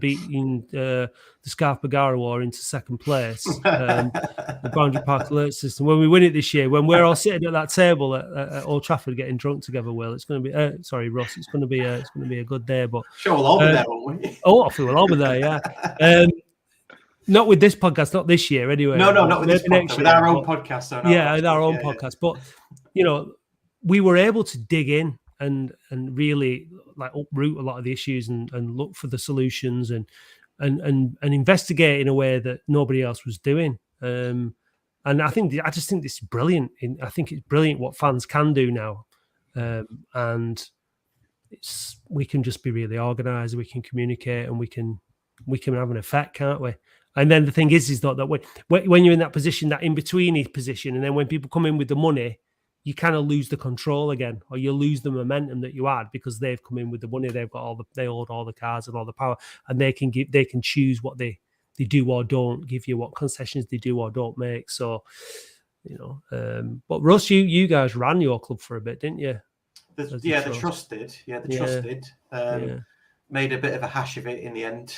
beating the Scarf Bagara War into second place, the Boundary Park Alert System. When we win it this year, when we're all sitting at that table at Old Trafford getting drunk together, Will, it's going to be sorry, Russ, it's going to be a good day. But sure, we'll all be there, won't we? Oh, I feel we'll all be there, yeah. Not with this podcast, not this year, anyway. No, not with this podcast, with our own podcast. With our own podcast. But you know, we were able to dig in and really like uproot a lot of the issues and look for the solutions and investigate in a way that nobody else was doing. And I just think this is brilliant. I think it's brilliant what fans can do now. And we can just be really organised, we can communicate, and we can have an effect, can't we? And then the thing is that when you're in that position, that in-between position, and then when people come in with the money, you kind of lose the control again, or you lose the momentum that you had because they've come in with the money, they've got they hold all the cards and all the power, and they can choose what they do or don't give you, what concessions they do or don't make. So, but Russ, you guys ran your club for a bit, didn't you? The Trust did. Made a bit of a hash of it in the end.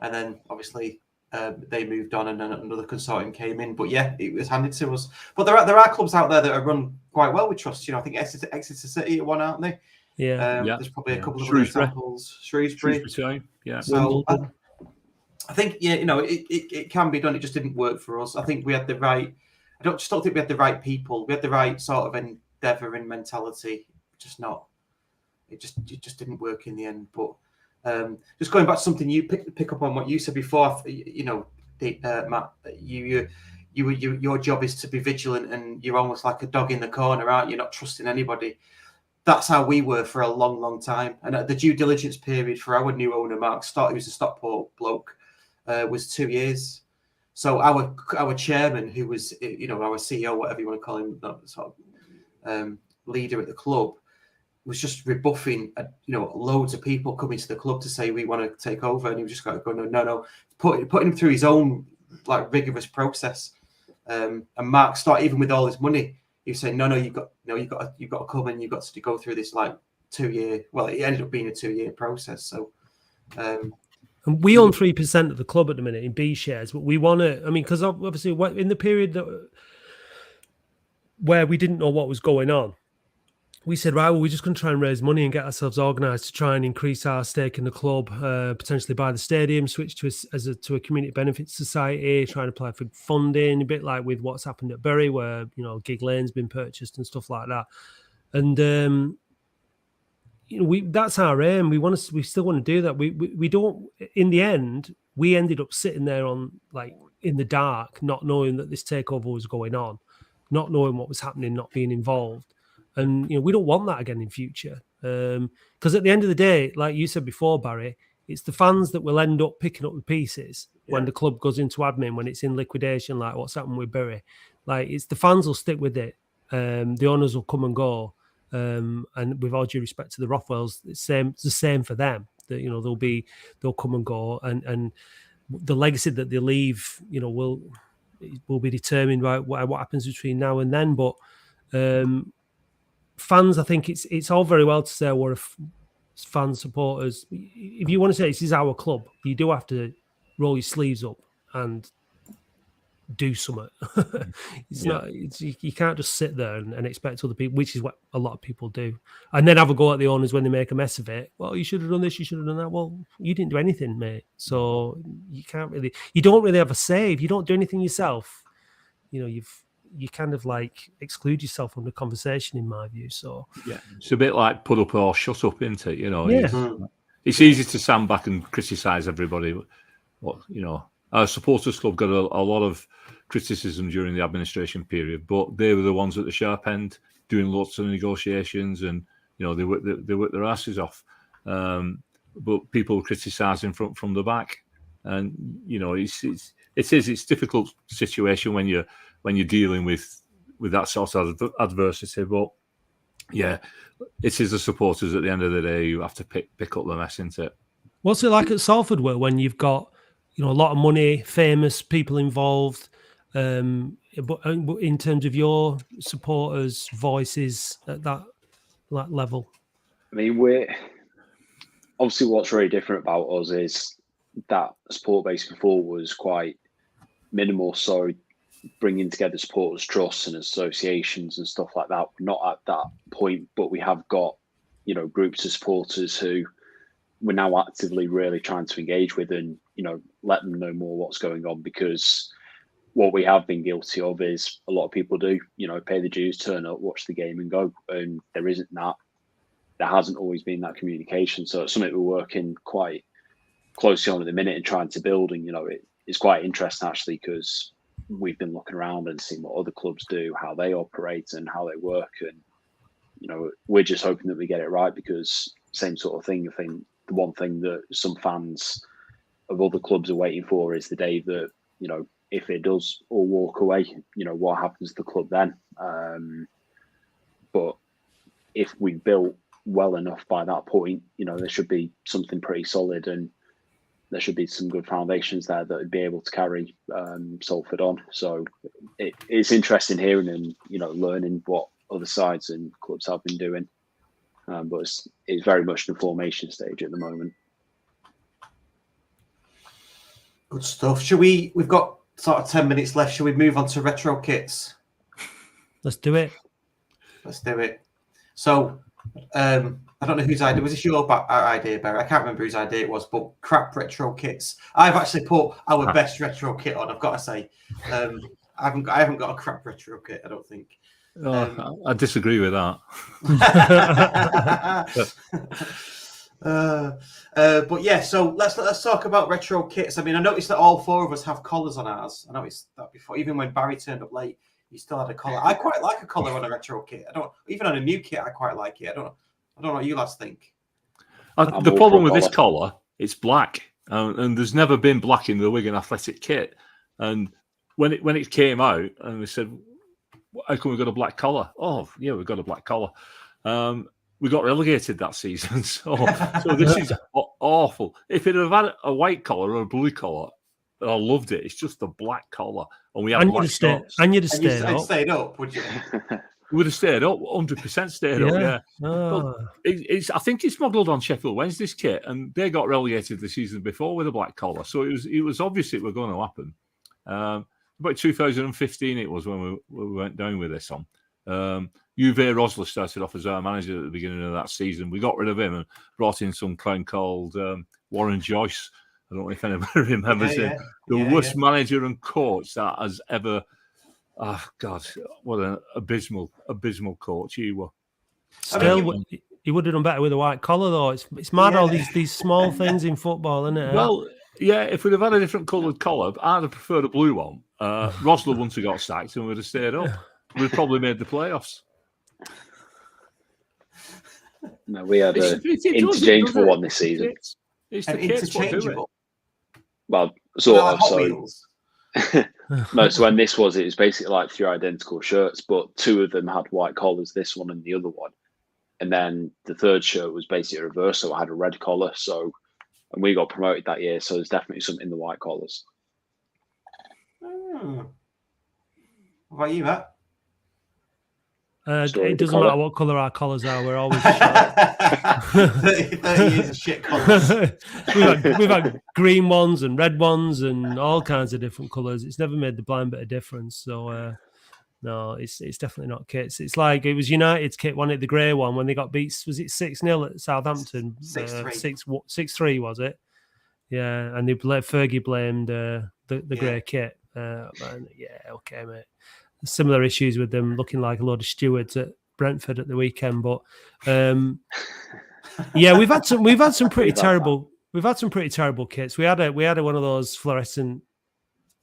And then obviously they moved on and then another consortium came in. But yeah, it was handed to us. But there are clubs out there that are run quite well with Trust. I think Exeter City are one, aren't they? Yeah. There's probably a couple of other examples. Shrewsbury. Yeah. So I think, it can be done. It just didn't work for us. I think we had the right... I don't think we had the right people. We had the right sort of endeavour and mentality. It just didn't work in the end. But just going back to something you pick up on what you said before, Matt, your job is to be vigilant, and you're almost like a dog in the corner, aren't you? Not trusting anybody. That's how we were for a long, long time. And the due diligence period for our new owner, Mark Stott, who's a Stockport bloke, was 2 years. So our chairman, who was our CEO, whatever you want to call him, that sort of leader at the club, was just rebuffing loads of people coming to the club to say we want to take over, and he was just going no, putting him through his own like rigorous process. And Mark Stott, even with all his money, he was saying no, you've got to come and you've got to go through this like 2 year. Well, it ended up being a 2 year process. So. And we own 3% of the club at the minute in B shares, but we want to. I mean, because obviously, in the period where we didn't know what was going on, we said, right, well, we're just going to try and raise money and get ourselves organised to try and increase our stake in the club, potentially buy the stadium, switch to a community benefit society, try and apply for funding, a bit like with what's happened at Bury, where Gig Lane's been purchased and stuff like that. And that's our aim. We still want to do that. We don't. In the end, we ended up sitting there in the dark, not knowing that this takeover was going on, not knowing what was happening, not being involved. And we don't want that again in future. Because at the end of the day, like you said before, Barry, it's the fans that will end up picking up the pieces when the club goes into admin, when it's in liquidation, like what's happened with Bury. Like it's the fans will stick with it. The owners will come and go. And with all due respect to the Rothwells, it's the same for them. That they'll come and go, and the legacy that they leave, will be determined by what happens between now and then. But fans, I think it's all very well to say we're fan supporters. If you want to say this is our club, you do have to roll your sleeves up and do something. You can't just sit there and expect other people, which is what a lot of people do, and then have a go at the owners when they make a mess of it. Well, you should have done this, you should have done that. Well, you didn't do anything, mate. So you don't really have a say. If you don't do anything yourself, you kind of like exclude yourself from the conversation, in my view. So yeah, it's a bit like put up or shut up, isn't it? It's easy to stand back and criticise everybody. Our supporters club got a lot of criticism during the administration period, but they were the ones at the sharp end doing lots of negotiations, and they worked their asses off. But people criticising from the back, and it's a difficult situation when you're dealing with that sort of adversity. But yeah, it is the supporters at the end of the day who have to pick up the mess, isn't it? What's it like at Salford, when you've got a lot of money, famous people involved, but in terms of your supporters' voices at that level? I mean, obviously what's really different about us is that support base before was quite minimal. So bringing together supporters trusts and associations and stuff like that, we're not at that point, but we have got groups of supporters who we're now actively really trying to engage with and let them know more what's going on, because what we have been guilty of is a lot of people do pay the dues, turn up, watch the game and go, and there hasn't always been that communication. So it's something we're working quite closely on at the minute and trying to build, and it's quite interesting actually, because we've been looking around and seeing what other clubs do, how they operate and how they work, and we're just hoping that we get it right, because same sort of thing. I think the one thing that some fans of other clubs are waiting for is the day that, if it does all walk away, what happens to the club then? But if we built well enough by that point, there should be something pretty solid, and there should be some good foundations there that would be able to carry Salford on. So it's interesting hearing and learning what other sides and clubs have been doing, but it's very much in the formation stage at the moment. Good stuff. We've got sort of 10 minutes left. Shall we move on to retro kits? Let's do it. So, I don't know whose idea. Was this your idea, Barry? I can't remember whose idea it was, but crap retro kits. I've actually put our best retro kit on, I've got to say. I haven't got a crap retro kit, I don't think. I disagree with that. But yeah, so let's talk about retro kits. I mean, I noticed that all four of us have collars on ours. I noticed that before, even when Barry turned up late, he still had a collar. I quite like a collar on a retro kit. Even on a new kit, I quite like it. I don't know what you lads think. The problem with this collar, it's black, and there's never been black in the Wigan Athletic kit. And when it came out, and we said, "How come we got a black collar?" Oh, yeah, we've got a black collar. We got relegated that season, so this is awful. If it had had a white collar or a blue collar, I loved it. It's just a black collar, and we had black shorts. And you'd have stayed up, would you? We would have stayed up, 100% stayed up. Yeah. Oh. I think it's modelled on Sheffield Wednesday's kit, and they got relegated the season before with a black collar, so it was obvious it was going to happen. About 2015, it was when we went down with this on. Uwe Rosler started off as our manager at the beginning of that season. We got rid of him and brought in some clown called Warren Joyce. I don't know if anybody remembers him. The worst manager and coach that has ever. Oh God, what an abysmal coach he was. Still, he would have done better with a white collar, though. It's mad, all these small things in football, isn't it? Well, yeah, if we'd have had a different coloured collar, I'd have preferred a blue one. Rosler wouldn't have got sacked and we'd have stayed up. We'd probably made the playoffs. No, we had an interchangeable one this season. It's the interchangeable. Well, sort of. So, no, so when this was, it was basically like 3 identical shirts, but 2 of them had white collars, this one and the other one. And then the third shirt was basically a reverse, so it had a red collar. So, and we got promoted that year, so there's definitely something in the white collars. What about you, Matt? It doesn't matter what colour our collars are, we're always shit. 30 years of shit collars. we've had green ones and red ones and all kinds of different colours. It's never made the blind bit of difference. So, no, it's definitely not kits. It's like it was United's kit, wasn't it? The grey one when they got beat, was it 6-0 at Southampton? 6-3 was it? Yeah, and Fergie blamed the grey kit. Okay, mate. Similar issues with them looking like a load of stewards at Brentford at the weekend, but yeah, we've had some pretty terrible kits. We had one of those fluorescent,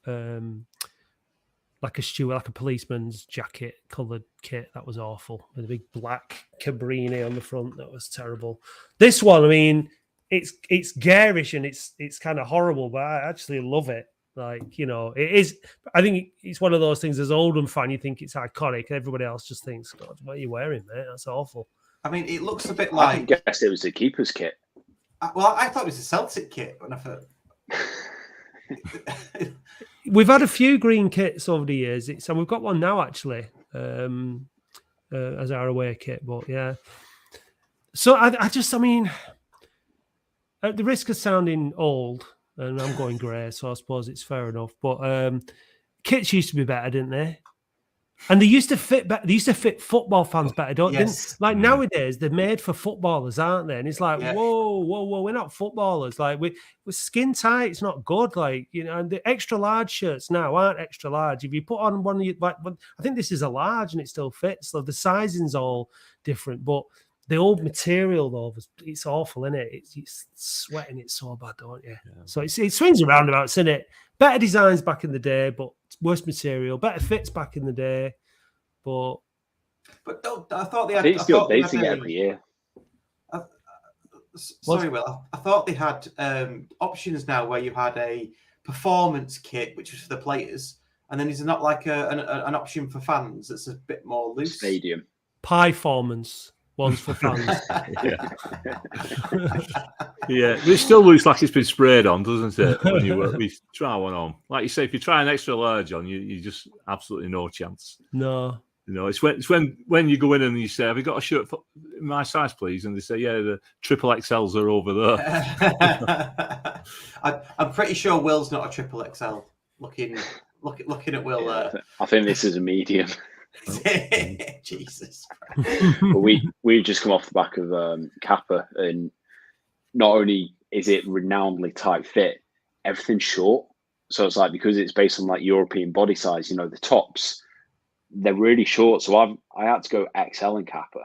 like a policeman's jacket coloured kit. That was awful with a big black Cabrini on the front. That was terrible. This one, I mean, it's garish and it's kind of horrible, but I actually love it. Like, it is. I think it's one of those things. As an Oldham fan, you think it's iconic. Everybody else just thinks, "God, what are you wearing, mate? That's awful." I mean, it looks a bit like. I guess it was the keeper's kit. Well, I thought it was a Celtic kit when I thought. We've had a few green kits over the years. And we've got one now actually, as our away kit. But yeah, so I mean, at the risk of sounding old. And I'm going grey, so I suppose it's fair enough. But kits used to be better, didn't they? And they used to fit better. They used to fit football fans better, don't they? Like nowadays, they're made for footballers, aren't they? And it's like, whoa, we're not footballers. Like we're skin tight. It's not good. Like and the extra large shirts now aren't extra large. If you put on one of your, I think this is a large and it still fits. So the sizing's all different, but. The old material, though, it's awful, isn't it? It's sweating it so bad, don't you? Yeah. So it swings and roundabouts, isn't it? Better designs back in the day, but worse material. Better fits back in the day, but But I thought they had. It's still updating it every year. Sorry, Will. I thought they had options now where you had a performance kit, which was for the players, and then is there not like an option for fans that's a bit more loose? Stadium. Pie-formance. One's for fans. Yeah. Yeah, but it still looks like it's been sprayed on, doesn't it? When you try one on, like you say, if you try an extra large on, you just absolutely no chance. No, you know, it's when you go in and you say, "Have you got a shirt for my size, please?" And they say, "Yeah, the triple XLs are over there." I'm pretty sure Will's not a triple XL. Looking at Will. I think this is a medium. Jesus. But we've just come off the back of Kappa, and not only is it renownedly tight fit, everything's short. So it's like, because it's based on like European body size, you know, the tops, they're really short. So I had to go XL in Kappa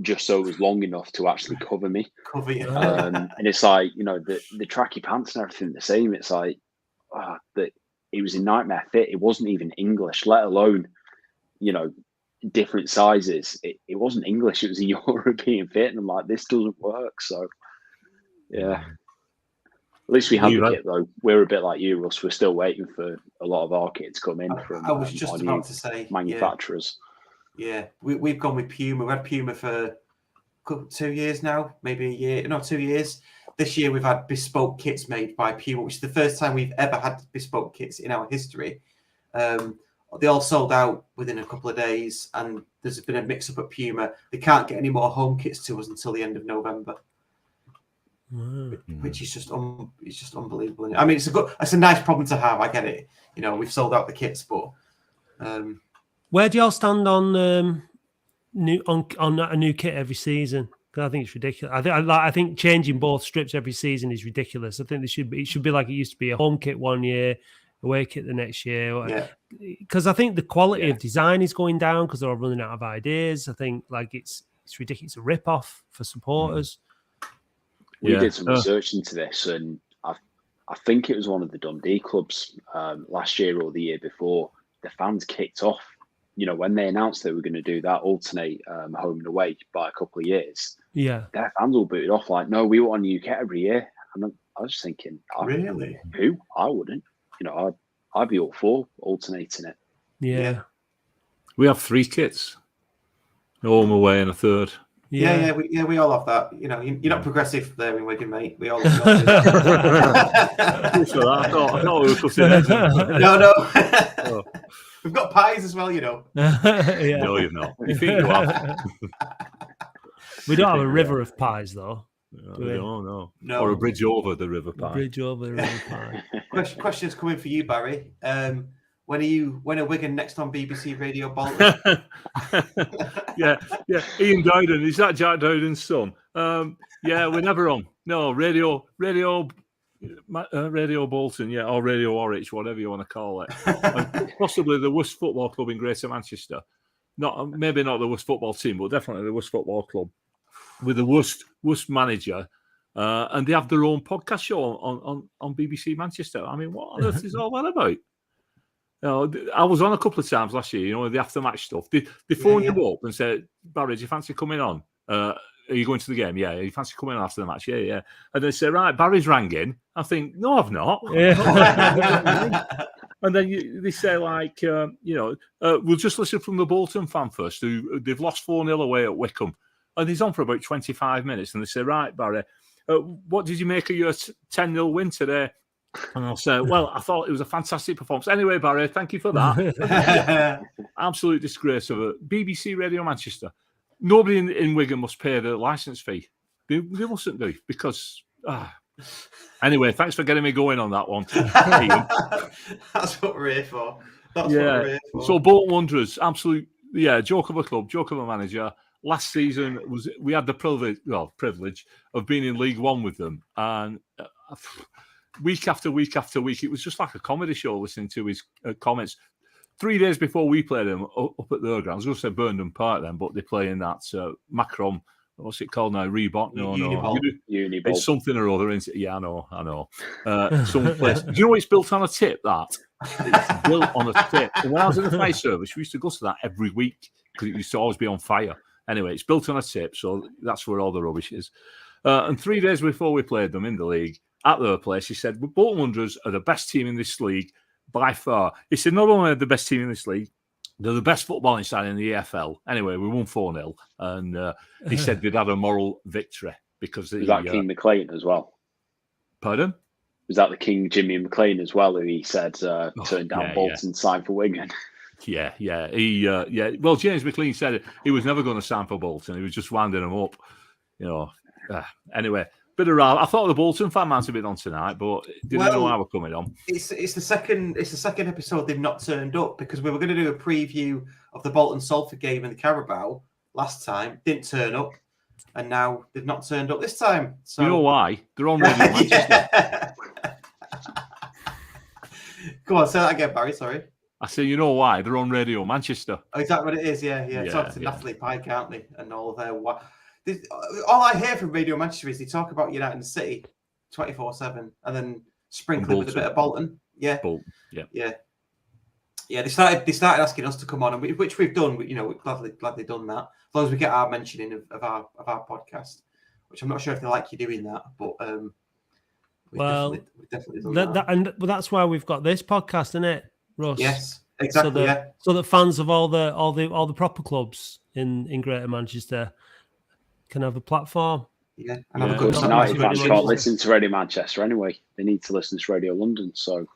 just so it was long enough to actually cover me. Cover you. And it's like, you know, the tracky pants and everything the same. It's like that it was a nightmare fit. It wasn't even English, let alone, you know, different sizes. It wasn't English, it was a European fit, and I'm like, this doesn't work. So yeah, at least we have the kit though. We're a bit like you, Russ. We're still waiting for a lot of our kit to come in from I was just about to say manufacturers. Yeah, we've gone with Puma. We had Puma for 2 years now, maybe a year. No, 2 years. This year we've had bespoke kits made by Puma, which is the first time we've ever had bespoke kits in our history. They all sold out within a couple of days, and there's been a mix-up at Puma. They can't get any more home kits to us until the end of November, which is just it's just unbelievable. I mean, it's a nice problem to have. I get it. You know, we've sold out the kits, but where do y'all stand on a new kit every season? Because I think it's ridiculous. I think changing both strips every season is ridiculous. I think it should be like it used to be: a home kit one year, away kit the next year. Because I think the quality of design is going down because they're all running out of ideas. I think like it's ridiculous. It's a rip-off for supporters. We did some research into this, and I think it was one of the Dundee clubs last year or the year before. The fans kicked off. You know, when they announced they were going to do that alternate home and away by a couple of years, their fans all booted off like, "No, we want a new kit every year." And I was thinking, really? Who? I wouldn't. You know, I'd be all for alternating it. Yeah. We have 3 kits, home, away, and a third. Yeah, we all have that. You know, you're not progressive there in Wigan, mate. We all have that. I thought we were cutting heads. No. Oh. We've got pies as well, you know. No, you've not. You think you have? We don't have a river of pies, though. No. Or a bridge over the river pie. Bridge over the river pie. Questions coming for you, Barry. When are Wigan next on BBC Radio Bolton? yeah. Ian Dowden, is that Jack Dowden's son? Yeah, we're never on. No, Radio Bolton, or Radio Orwich, whatever you want to call it. Possibly the worst football club in Greater Manchester. Maybe not the worst football team, but definitely the worst football club with the worst manager. And they have their own podcast show on BBC Manchester. I mean, what on earth is all that about? You know, I was on a couple of times last year, you know, the after-match stuff. They phoned you up and said, "Barry, do you fancy coming on? Are you going to the game? Yeah. You fancy coming on after the match? Yeah. And they say, right, Barry's rang in. I think, no, I've not. And then they say, like, we'll just listen from the Bolton fan first, who they've lost 4-0 away at Wickham. And he's on for about 25 minutes. And they say, right, Barry, what did you make of your 10-0 win today? And I'll say, well, I thought it was a fantastic performance. Anyway, Barry, thank you for that. Absolute disgrace of it. BBC Radio Manchester. Nobody in Wigan must pay the licence fee. They mustn't do, because... Anyway, thanks for getting me going on that one. That's what we're here for. So Bolton Wanderers, absolute, joke of a club, joke of a manager. Last season we had the privilege of being in League One with them, and week after week after week, it was just like a comedy show listening to his comments. 3 days before we played them up at their grounds, I was going to say Burnham Park then, but they play in that Macron. What's it called now? Reebok? No. Unibol. It's something or other, isn't it? Yeah, I know. Some place. Do you know it's built on a tip? That it's built on a tip. And when I was in the fire service, we used to go to that every week. because it used to always be on fire. Anyway, it's built on a tip, so that's where all the rubbish is. And 3 days before we played them in the league, at their place, he said, Bolton Wanderers are the best team in this league by far. He said, not only are they the best team in this league, they're the best footballing side in the EFL. Anyway, we won 4-0. And he said they'd had a moral victory because... Was that King McLean as well? Pardon? Was that the King Jimmy McLean as well, who he said turned down Bolton, signed for Wigan? Yeah. Well, James McLean said he was never going to sign for Bolton. He was just winding them up. Anyway, bit of I thought the Bolton fan might have been on tonight, but didn't know how we're coming on. It's the second episode they've not turned up, because we were going to do a preview of the Bolton Salford game in the Carabao last time. Didn't turn up, and now they've not turned up this time. So you know why? They're on Radio Manchester. Go on, say that again, Barry. Sorry. I say, you know why? They're on Radio Manchester. Oh, is that what it is? Yeah. Talk to Natalie Pike, aren't they? And all of their all I hear from Radio Manchester is they talk about United and City 24/7, and then sprinkle it with a bit of Bolton. Yeah, Bolton. Yeah. They started asking us to come on, and which we've done. We've gladly done that, as long as we get our mentioning of our podcast. Which I'm not sure if they like you doing that, but we've definitely done that. But that's why we've got this podcast, isn't it, Russ? Yes, exactly. So that fans of all the proper clubs in Greater Manchester can have a platform. Yeah, and have a good United fans can't listen to Radio Manchester anyway. They need to listen to Radio London. So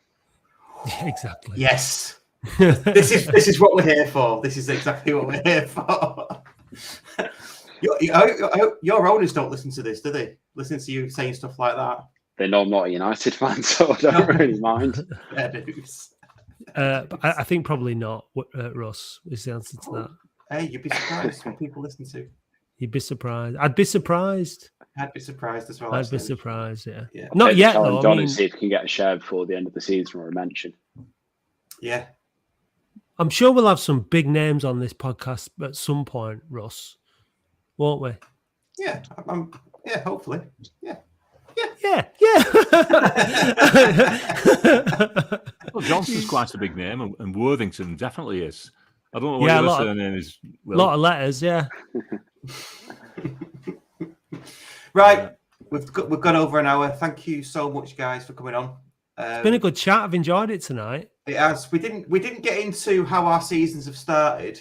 exactly. Yes, this is what we're here for. This is exactly what we're here for. Your owners don't listen to this, do they? Listen to you saying stuff like that. They know I'm not a United fan, so I don't really mind. I think probably not. Russ is the answer to that. Hey, you'd be surprised what people listen to. You'd be surprised. I'd be surprised. I'd be surprised as well. I'd be surprised. Yeah. Not Not yet though. John and see if he can get a share before the end of the season or a mention. Yeah. I'm sure we'll have some big names on this podcast at some point, Russ. Won't we? Yeah. Hopefully. Yeah. Well, Johnson's quite a big name, and Worthington definitely is. I don't know what your surname is. A lot of letters, yeah. Right, we've gone over an hour. Thank you so much, guys, for coming on. It's been a good chat. I've enjoyed it tonight. It has. We didn't get into how our seasons have started,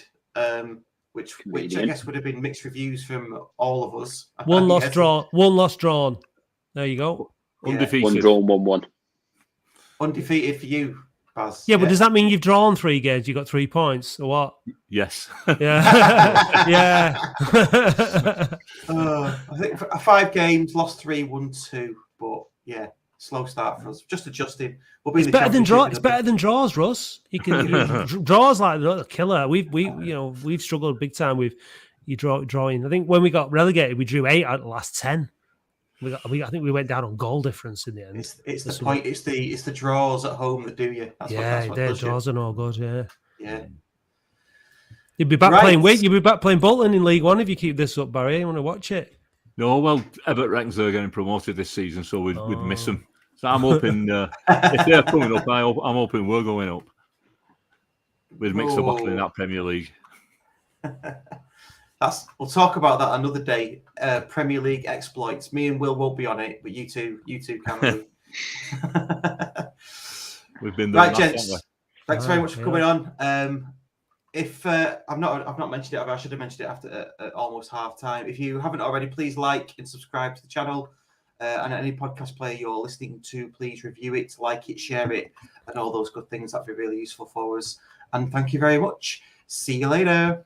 which I guess would have been mixed reviews from all of us. One lost drawn. There you go. Undefeated. 1 drawn, 1-1. Undefeated for you, Baz. Yeah, but does that mean you've drawn 3 games? You got 3 points, or what? Yes. Yeah. Yeah. I think 5 games, lost 3, won 2. But yeah, slow start for us. Just adjusting. We'll be it's better than draws. It's better than draws, Russ. You can draws like the killer. We've struggled big time with you drawing. I think when we got relegated, we drew 8 out of the last 10. I think we went down on goal difference in the end. It's the point. It's the draws at home that do you. That's what their draws are no good. Yeah. You'd be back playing. You'd be back playing Bolton in League One if you keep this up, Barry. You want to watch it? No, well, Everett reckons they're getting promoted this season, so we'd miss them. So I'm hoping if they're coming up, I'm hoping we're going up. We'd mix the bottle in that Premier League. We'll talk about that another day. Premier League exploits. Me and Will won't be on it, but you two can be. We've been there, right, gents. Thanks very much for coming on. If I've not mentioned it, I should have mentioned it after almost half time. If you haven't already, please like and subscribe to the channel. And any podcast player you're listening to, please review it, like it, share it, and all those good things. That'd be really useful for us. And thank you very much. See you later.